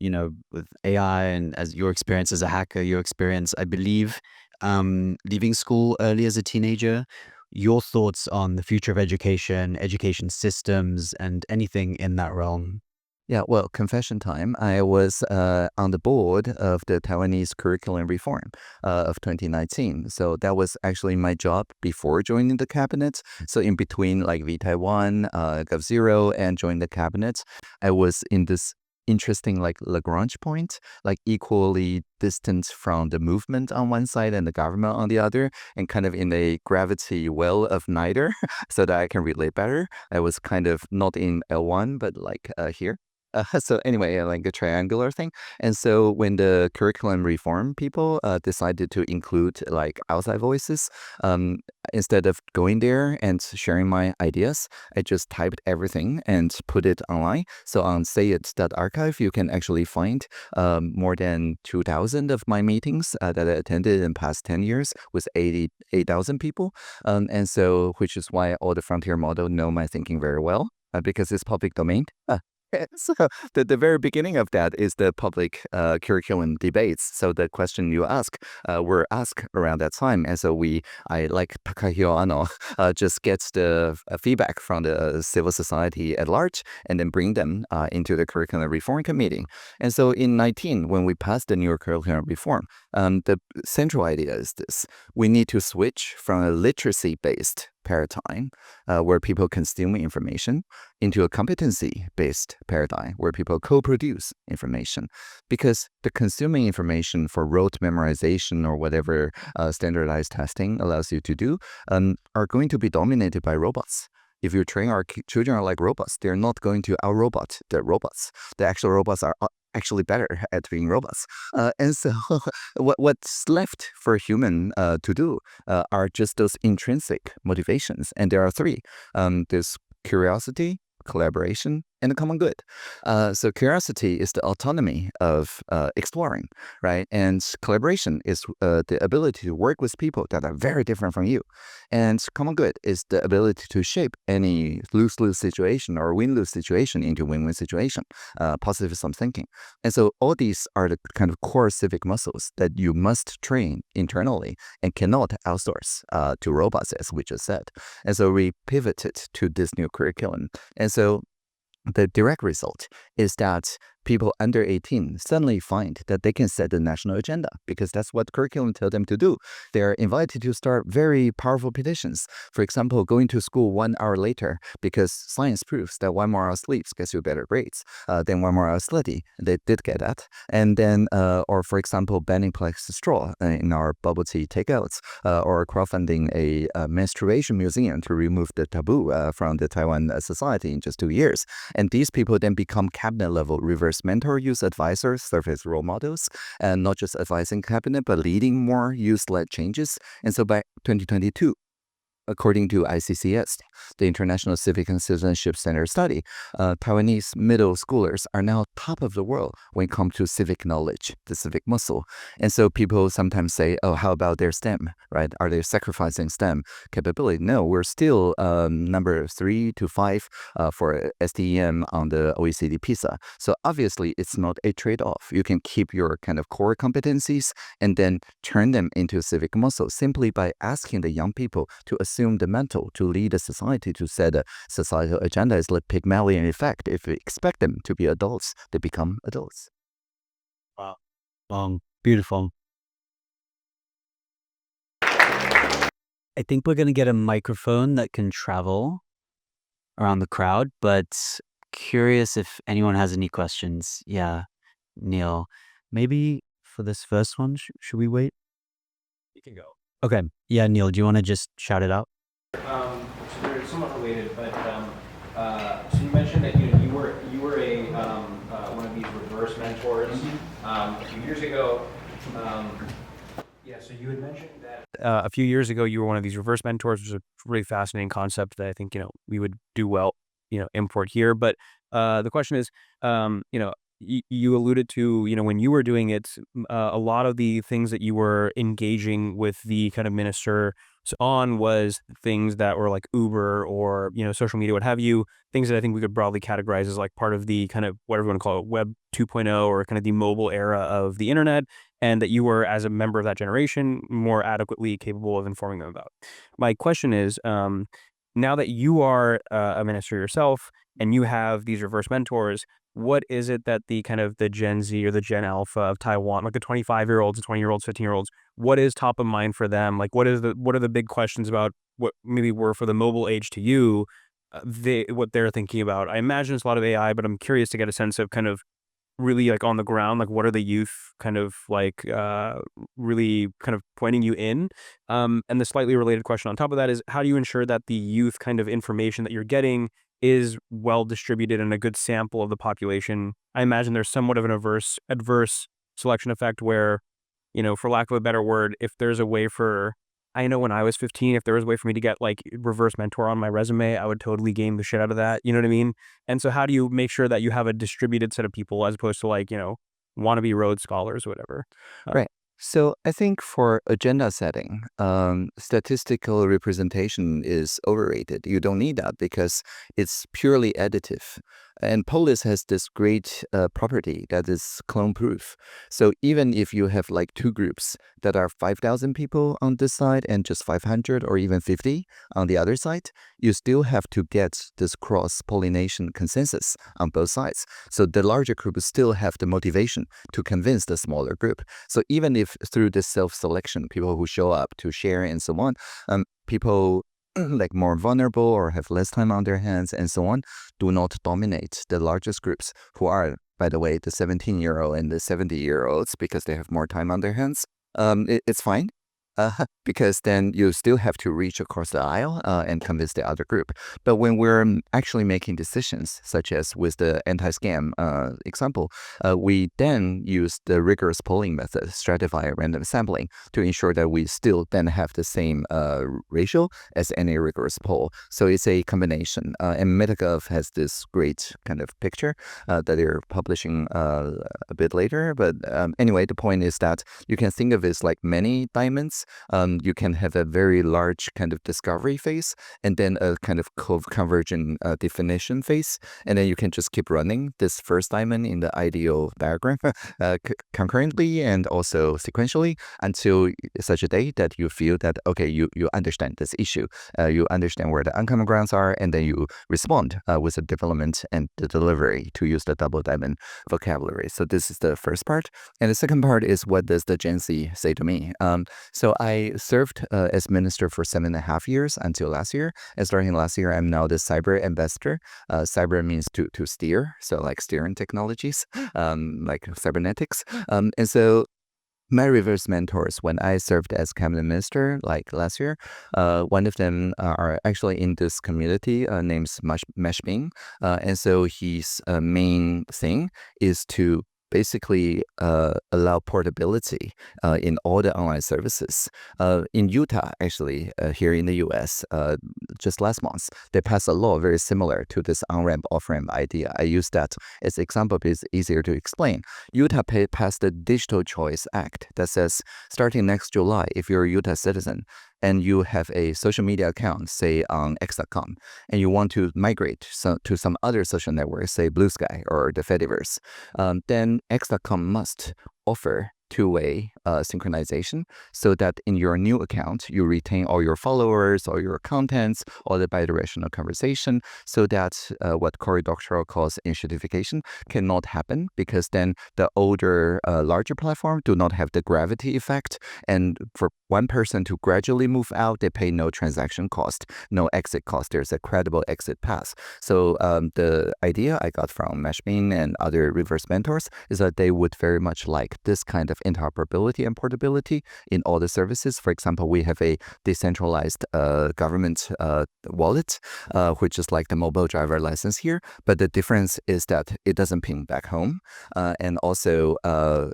with AI and as your experience as a hacker, your experience, I believe, leaving school early as a teenager. your thoughts on the future of education, education systems, and anything in that realm. Yeah, well, confession time. I was on the board of the Taiwanese curriculum reform of 2019. So that was actually my job before joining the cabinet. So in between like Taiwan, GovZero, and joining the cabinet, I was in this interesting like Lagrange point, like equally distant from the movement on one side and the government on the other, and kind of in a gravity well of neither, so that I can relate better. I was kind of not in L1, but like here. So anyway, like a triangular thing. And so when the curriculum reform people decided to include like outside voices, um, instead of going there and sharing my ideas, I just typed everything and put it online. So on sayit.archive, you can actually find more than 2,000 of my meetings that I attended in past 10 years with 88,000 people. And so, which is why all the frontier model know my thinking very well because it's public domain. So the very beginning of that is the public curriculum debates. So the question you ask were asked around that time. And so I like Takahiro Ano, just gets the feedback from the civil society at large and then bring them into the curriculum reform committee. And so in 19, when we passed the new curriculum reform, the central idea is this. We need to switch from a literacy-based paradigm where people consume information into a competency-based paradigm where people co-produce information. Because the consuming information for rote memorization or whatever standardized testing allows you to do are going to be dominated by robots. If you train our children are like robots, they're not going to out-robot the robots. The actual robots are actually better at being robots. And so what's left for a human to do are just those intrinsic motivations. And there are three. There's curiosity, collaboration, and a common good. So curiosity is the autonomy of exploring, right? And collaboration is the ability to work with people that are very different from you. And common good is the ability to shape any lose-lose situation or win-lose situation into win-win situation, positivism thinking. And so all these are the kind of core civic muscles that you must train internally and cannot outsource to robots, as we just said. And so we pivoted to this new curriculum. And so the direct result is that people under 18 suddenly find that they can set the national agenda because that's what curriculum tells them to do. They're invited to start very powerful petitions. For example, going to school 1 hour later because science proves that 1 more hour sleep gets you better grades than 1 more hour study. They did get that. And then, or for example, banning plastic straw in our bubble tea takeouts or crowdfunding a menstruation museum to remove the taboo from the Taiwan society in just 2 years. And these people then become cabinet level reverse mentor, use advisors, serve as role models, and not just advising cabinet, but leading more youth-led changes. And so by 2022, according to ICCS, the International Civic and Citizenship Center study, Taiwanese middle schoolers are now top of the world when it comes to civic knowledge, the civic muscle. And so people sometimes say, oh, how about their STEM, right? Are they sacrificing STEM capability? No, we're still number 3 to 5 for STEM on the OECD PISA. So obviously, it's not a trade-off. You can keep your kind of core competencies and then turn them into civic muscle simply by asking the young people to assume the mantle to lead a society, to set a societal agenda is like Pygmalion effect. If we expect them to be adults, they become adults. Wow. Beautiful. I think we're going to get a microphone that can travel around the crowd, but curious if anyone has any questions. Yeah, Neil, maybe for this first one, should we wait? You can go. Okay. Yeah, Neil, do you want to just shout it out? So they're somewhat related, but so you mentioned that you were a one of these reverse mentors a few years ago. Yeah, so you had mentioned that a few years ago you were one of these reverse mentors, which is a really fascinating concept that I think we would do well import here. But the question is, you alluded to when you were doing it, a lot of the things that you were engaging with the kind of minister on was things that were like Uber or, social media, what have you, things that I think we could broadly categorize as like part of the kind of whatever you want to call it, Web 2.0 or kind of the mobile era of the internet, and that you were, as a member of that generation, more adequately capable of informing them about. My question is, now that you are a minister yourself and you have these reverse mentors, what is it that the kind of the Gen Z or the Gen Alpha of Taiwan, like the 25-year-olds, the 20-year-olds, 15-year-olds, what is top of mind for them? Like, what are the big questions about what maybe were for the mobile age to you, what they're thinking about? I imagine it's a lot of AI, but I'm curious to get a sense of kind of really like on the ground, like what are the youth kind of like really kind of pointing you in? And the slightly related question on top of that is, how do you ensure that the youth kind of information that you're getting is well distributed and a good sample of the population? I imagine there's somewhat of an adverse selection effect where, for lack of a better word, if there's a way for, I know when I was 15, if there was a way for me to get like reverse mentor on my resume, I would totally game the shit out of that. You know what I mean? And so how do you make sure that you have a distributed set of people as opposed to like, wannabe Rhodes scholars or whatever? Right. So I think for agenda setting, statistical representation is overrated. You don't need that because it's purely additive. And Polis has this great property that is clone proof. So even if you have like two groups that are 5,000 people on this side and just 500 or even 50 on the other side, you still have to get this cross-pollination consensus on both sides. So the larger group still have the motivation to convince the smaller group. So even if through this self-selection, people who show up to share and so on, people like more vulnerable or have less time on their hands and so on, do not dominate the largest groups, who are, by the way, the 17-year-old and the 70-year-olds, because they have more time on their hands. It's fine. Because then you still have to reach across the aisle and convince the other group. But when we're actually making decisions, such as with the anti-scam example, we then use the rigorous polling method, stratify random sampling, to ensure that we still then have the same ratio as any rigorous poll. So it's a combination. And MetaGov has this great kind of picture that they're publishing a bit later. But anyway, the point is that you can think of it as like many diamonds. You can have a very large kind of discovery phase and then a kind of convergent definition phase. And then you can just keep running this first diamond in the ideal diagram concurrently and also sequentially until such a day that you feel that, okay, you understand this issue. You understand where the uncommon grounds are, and then you respond with the development and the delivery, to use the double diamond vocabulary. So this is the first part. And the second part is, what does the Gen Z say to me? So I served as minister for 7.5 years until last year. And starting last year, I'm now the cyber ambassador. Cyber means to steer, so like steering technologies, like cybernetics. And so my reverse mentors, when I served as cabinet minister, like last year, one of them are actually in this community named Meshbing. And so his main thing is to basically allow portability in all the online services. In Utah, actually, here in the US, just last month, they passed a law very similar to this on-ramp, off-ramp idea. I use that as an example because it's easier to explain. Utah passed the Digital Choice Act that says, starting next July, if you're a Utah citizen, and you have a social media account, say on X.com, and you want to migrate to some other social network, say Blue Sky or the Fediverse, then X.com must offer two-way synchronization so that in your new account, you retain all your followers, all your contents, all the bidirectional conversation, so that what Cory Doctorow calls enshittification cannot happen, because then the older, larger platform do not have the gravity effect. And for one person to gradually move out, they pay no transaction cost, no exit cost. There's a credible exit path. So the idea I got from Meshbin and other reverse mentors is that they would very much like this kind of interoperability and portability in all the services. For example, we have a decentralized government wallet, which is like the mobile driver license here. But the difference is that it doesn't ping back home. And also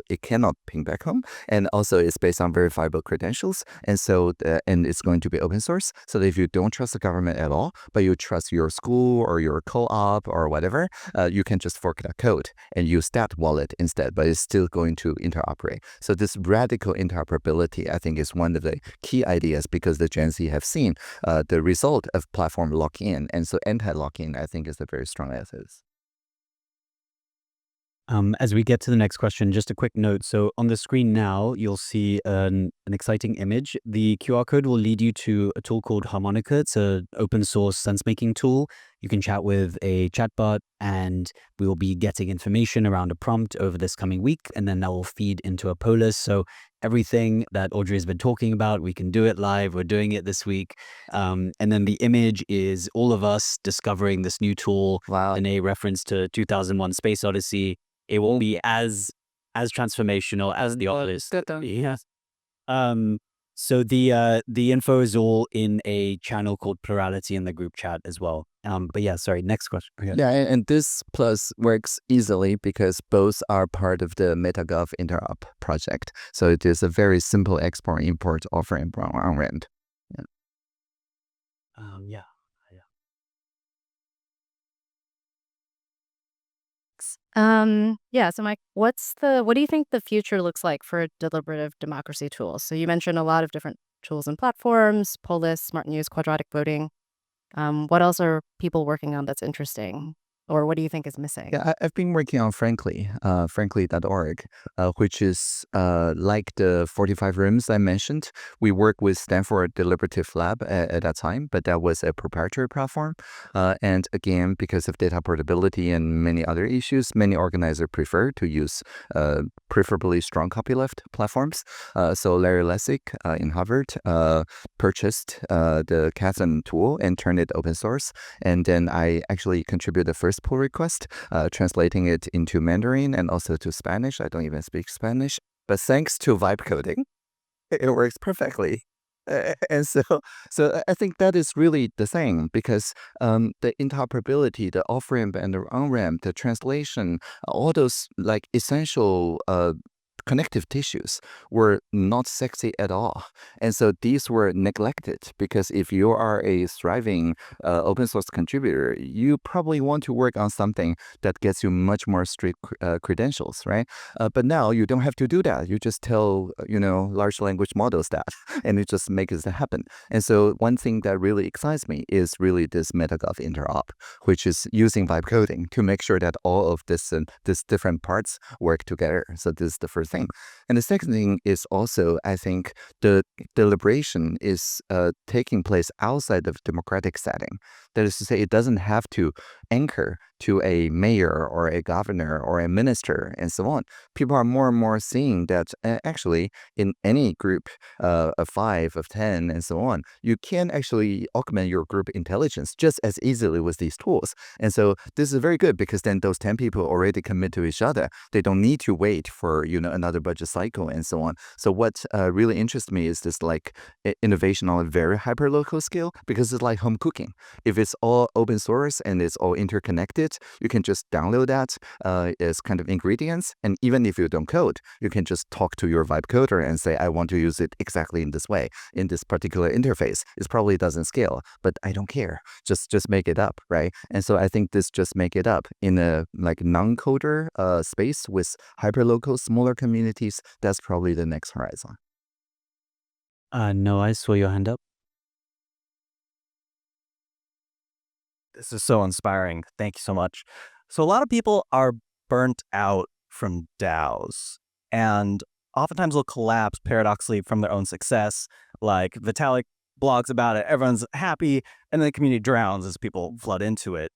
it cannot ping back home. And also it's based on verifiable credentials. And so, and it's going to be open source. So that if you don't trust the government at all, but you trust your school or your co-op or whatever, you can just fork that code and use that wallet instead, but it's still going to interoperate. right? So this radical interoperability, I think, is one of the key ideas because the Gen Z have seen the result of platform lock-in. And so anti-lock-in, I think, is a very strong ethos. As we get to the next question, just a quick note. So on the screen now, you'll see an exciting image. The QR code will lead you to a tool called Harmonica. It's an open source sense-making tool. You can chat with a chatbot, and we will be getting information around a prompt over this coming week, and then that will feed into a polis. So everything that Audrey has been talking about, we can do it live. We're doing it this week. And then the image is all of us discovering this new tool. Wow. In a reference to 2001 Space Odyssey. It won't be as transformational as the others. Yes. So the info is all in a channel called Plurality in the group chat as well. But yeah, sorry. Next question. Yeah, and this plus works easily because both are part of the MetaGov Interop project. So it is a very simple export import offering from our end. Yeah. Yeah, so Mike, what do you think the future looks like for deliberative democracy tools? So you mentioned a lot of different tools and platforms, poll lists, smart news, quadratic voting. What else are people working on that's interesting? Or what do you think is missing? Yeah, I've been working on Frankly, frankly.org, which is like the 45 rooms I mentioned. We work with Stanford Deliberative Lab at that time, but that was a proprietary platform. And again, because of data portability and many other issues, many organizers prefer to use preferably strong copyleft platforms. So Larry Lessig in Harvard purchased the Kazan tool and turned it open source. And then I actually contributed the first pull request, translating it into Mandarin and also to Spanish. I don't even speak Spanish, but thanks to vibe coding, it works perfectly. And so I think that is really the thing because the interoperability, the off-ramp and the on-ramp, the translation, all those like essential connective tissues were not sexy at all. And so these were neglected because if you are a thriving open source contributor, you probably want to work on something that gets you much more strict credentials, right? But now you don't have to do that. You just tell, large language models that, and it just makes it happen. And so one thing that really excites me is really this MetaGov interop, which is using vibe coding to make sure that all of this different parts work together. So this is the first thing. And the second thing is also, I think, the deliberation is taking place outside of democratic setting. That is to say, it doesn't have to anchor to a mayor or a governor or a minister and so on. People are more and more seeing that actually in any group of 5, of 10, and so on, you can actually augment your group intelligence just as easily with these tools. And so this is very good because then those 10 people already commit to each other. They don't need to wait for, another budget cycle and so on. So what really interests me is this like innovation on a very hyper-local scale because it's like home cooking. If it's all open source and it's all interconnected, you can just download that as kind of ingredients. And even if you don't code, you can just talk to your vibe coder and say, I want to use it exactly in this way, in this particular interface. It probably doesn't scale, but I don't care. Just make it up, right? And so I think this just make it up in a like non-coder space with hyper-local, smaller communities. That's probably the next horizon. No, I saw your hand up. This is so inspiring. Thank you so much. So a lot of people are burnt out from DAOs, and oftentimes will collapse paradoxically from their own success. Like Vitalik blogs about it, everyone's happy, and then the community drowns as people flood into it.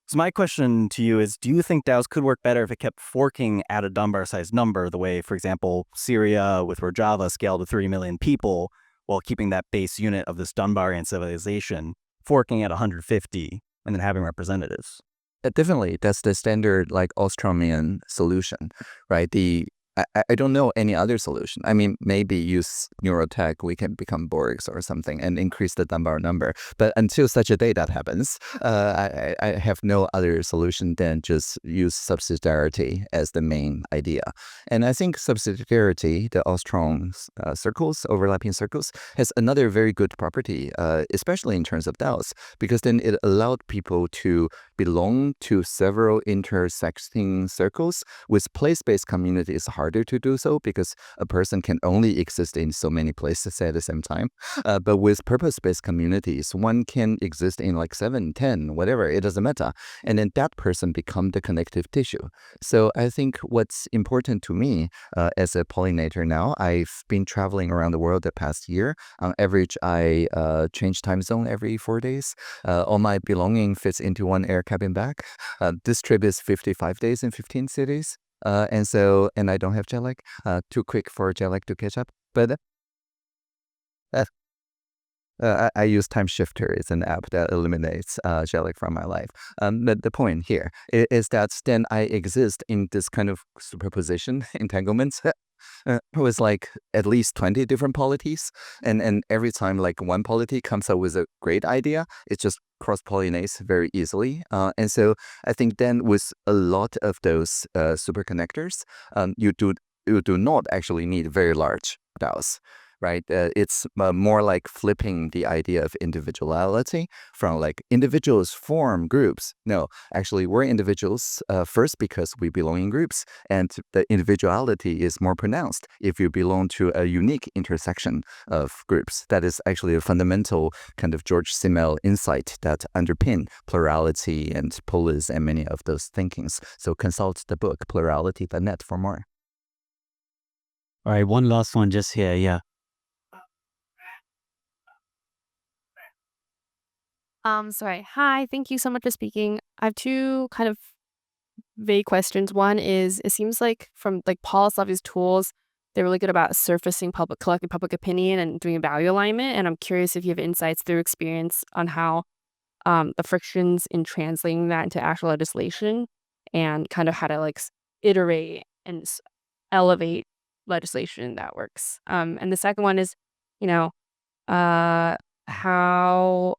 So my question to you is, do you think DAOs could work better if it kept forking at a Dunbar-sized number, the way, for example, Syria with Rojava scaled to 30 million people, while keeping that base unit of this Dunbarian civilization, forking at 150, and then having representatives? Definitely, that's the standard like Australian solution, right? I don't know any other solution. I mean, maybe use neurotech, we can become Borgs or something and increase the Dunbar number. But until such a day that happens, I have no other solution than just use subsidiarity as the main idea. And I think subsidiarity, the Austron circles, overlapping circles, has another very good property, especially in terms of DAOs, because then it allowed people to belong to several intersecting circles. With place-based community, it's harder to do so because a person can only exist in so many places at the same time. But with purpose-based communities, one can exist in like 7, 10, whatever, it doesn't matter. And then that person become the connective tissue. So I think what's important to me as a pollinator now, I've been traveling around the world the past year. On average, I change time zone every 4 days. All my belonging fits into one air cabin bag. This trip is 55 days in 15 cities. And I don't have jet lag. Too quick for jet lag to catch up. But I use Time Shifter. It's an app that eliminates jet lag from my life. But the point here is that then I exist in this kind of superposition entanglements with like at least 20 different polities. And every time like one polity comes up with a great idea, it just cross-pollinates very easily. And so I think then with a lot of those super connectors, you do not actually need very large DAOs. Right? It's more like flipping the idea of individuality from like individuals form groups. No, actually, we're individuals first because we belong in groups, and the individuality is more pronounced if you belong to a unique intersection of groups. That is actually a fundamental kind of George Simmel insight that underpin plurality and polis and many of those thinkings. So consult the book Plurality.net for more. All right, one last one just here. Yeah. Sorry. Hi, thank you so much for speaking. I have two kind of vague questions. One is, it seems like from like Polislavy's tools, they're really good about collecting public opinion and doing value alignment. And I'm curious if you have insights through experience on how the frictions in translating that into actual legislation and kind of how to like iterate and elevate legislation that works. And the second one is, how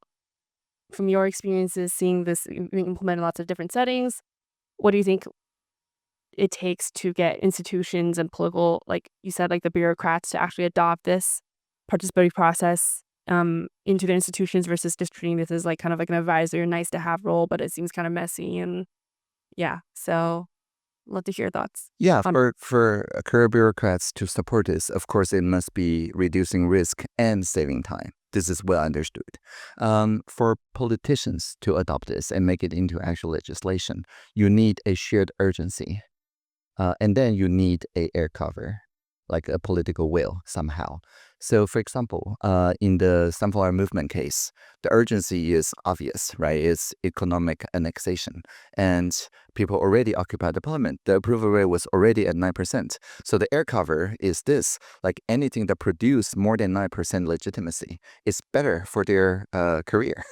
from your experiences seeing this implemented in lots of different settings, what do you think it takes to get institutions and political, like you said, like the bureaucrats to actually adopt this participatory process into their institutions versus just treating this as like kind of like an advisor, nice to have role, but it seems kind of messy. And yeah, so love to hear your thoughts. Yeah, for career bureaucrats to support this, of course, it must be reducing risk and saving time. This is well understood. For politicians to adopt this and make it into actual legislation, you need a shared urgency. And then you need a air cover, like a political will somehow. So, for example, in the Sunflower Movement case, the urgency is obvious, right? It's economic annexation. And people already occupy the parliament. The approval rate was already at 9%. So the air cover is this, like anything that produces more than 9% legitimacy is better for their career,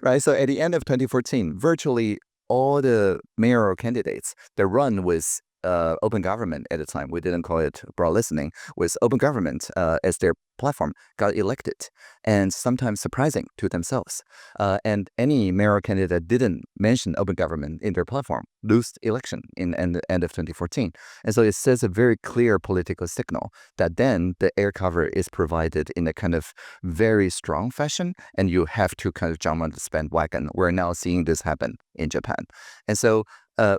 right? So at the end of 2014, virtually all the mayoral candidates, the run was open government at the time. We didn't call it broad listening. Was open government as their platform got elected, and sometimes surprising to themselves. And any mayoral candidate that didn't mention open government in their platform lost election in the end of 2014. And so it says a very clear political signal that then the air cover is provided in a kind of very strong fashion, and you have to kind of jump on the bandwagon. We're now seeing this happen in Japan. And so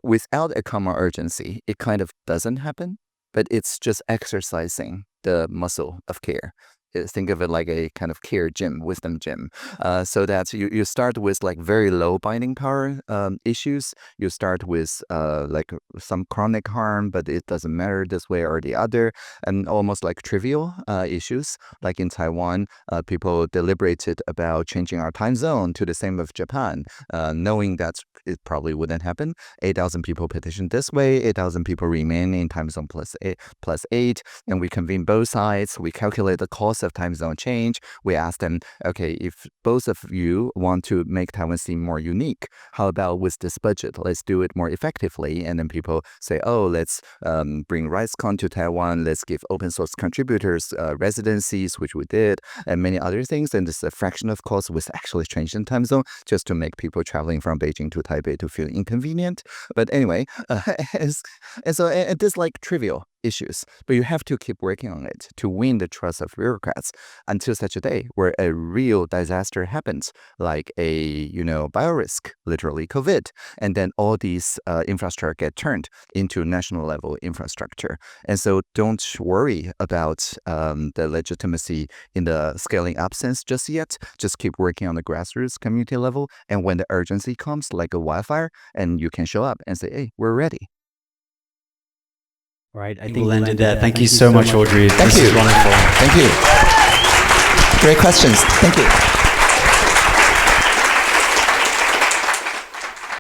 without a common urgency, it kind of doesn't happen, but it's just exercising the muscle of care. Think of it like a kind of care gym, wisdom gym, so that you start with like very low binding power issues. You start with like some chronic harm, but it doesn't matter this way or the other, and almost like trivial issues. Like in Taiwan, people deliberated about changing our time zone to the same of Japan, knowing that it probably wouldn't happen. 8,000 people petitioned this way, 8,000 people remain in time zone plus 8, and we convene both sides. We calculate the cost of time zone change. We ask them, okay, if both of you want to make Taiwan seem more unique, how about with this budget? Let's do it more effectively. And then people say, oh, let's bring RiceCon to Taiwan. Let's give open source contributors residencies, which we did, and many other things. And this is a fraction of cost with actually changing time zone just to make people traveling from Beijing to Taipei to feel inconvenient. But anyway, and this like trivial. issues, but you have to keep working on it to win the trust of bureaucrats until such a day where a real disaster happens, like a biorisk, literally COVID, and then all these infrastructure get turned into national level infrastructure. And so don't worry about the legitimacy in the scaling up sense just yet. Just keep working on the grassroots community level, and when the urgency comes like a wildfire, and you can show up and say, hey, we're ready. All right, I think we'll end it there. Thank you so much, Audrey. Thank you. This is wonderful. Thank you. Great questions. Thank you.